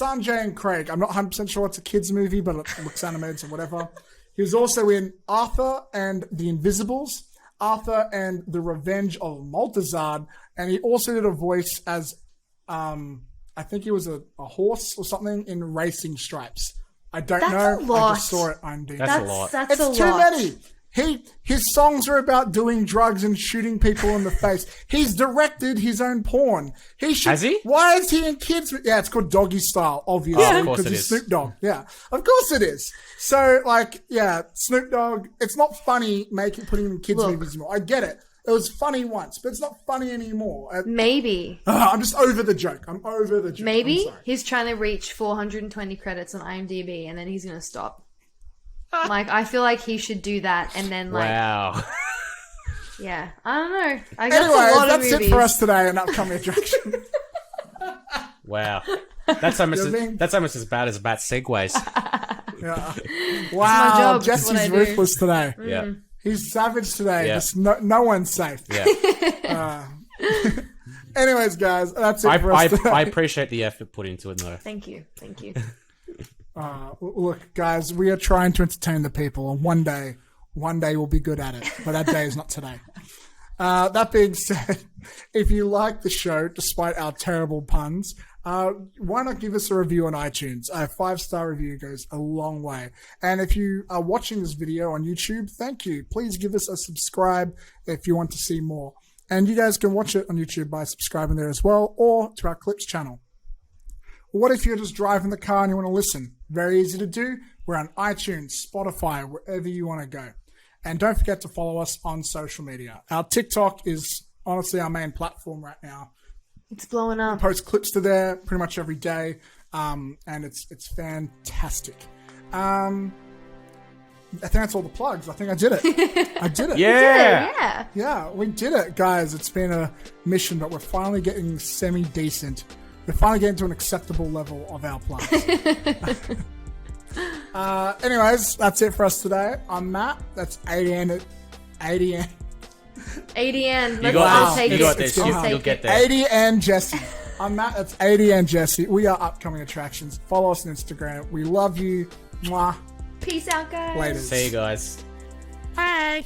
Sanjay and Craig. I'm not 100% sure it's a kids movie, but it looks animated, so whatever. He was also in Arthur and the Invisibles, Arthur and the Revenge of Maltazard, and he also did a voice as, I think he was a horse or something in Racing Stripes. I don't That's know. a lot. I just saw it on DVD. That's a lot. That's It's a too lot. many. His songs are about doing drugs and shooting people in the face. He's directed his own porn. Has he? Why is he in kids? Yeah, it's called Doggy Style, obviously, Yeah, of course because it he's is. Snoop Dogg. Yeah, of course it is. So, Snoop Dogg. It's not funny putting him in kids' movies anymore. I get it. It was funny once, but it's not funny anymore. Maybe. I'm just over the joke. Maybe I'm sorry. he's trying to reach 420 credits on IMDb and then he's going to stop. Like, I feel like he should do that and then, like, Wow. yeah. I don't know. Anyways, that's it for us today in upcoming attraction. Wow. That's almost being- that's almost as bad as Bat Segways. Yeah. my Wow, job. It's what I Jesse's do. ruthless today. Yeah. He's savage today. Yeah. Just no one's safe. Yeah. Anyways, guys, that's it for us today. I appreciate the effort put into it, though. Thank you. Thank you. Look, guys, we are trying to entertain the people, and one day we'll be good at it. But that day is not today. That being said, if you like the show, despite our terrible puns, why not give us a review on iTunes? A 5-star review goes a long way. And if you are watching this video on YouTube, thank you. Please give us a subscribe if you want to see more. And you guys can watch it on YouTube by subscribing there as well, or to our Clips channel. What if you're just driving the car and you want to listen? Very easy to do. We're on iTunes, Spotify, wherever you want to go. And don't forget to follow us on social media. Our TikTok is honestly our main platform right now. It's blowing up. Post clips to there pretty much every day, and it's fantastic. I think that's all the plugs. I think I did it. I did it. Yeah. Yeah, we did it, guys. It's been a mission, but we're finally getting semi-decent. We're finally getting to an acceptable level of our plugs. Anyways, that's it for us today. I'm Matt. That's 80N. 80N. You got this. You got this. You'll get there. 80 and Jesse. I'm Matt. That's 80 and Jesse. We are upcoming attractions. Follow us on Instagram. We love you. Mwah. Peace out, guys. Later. See you guys. Bye.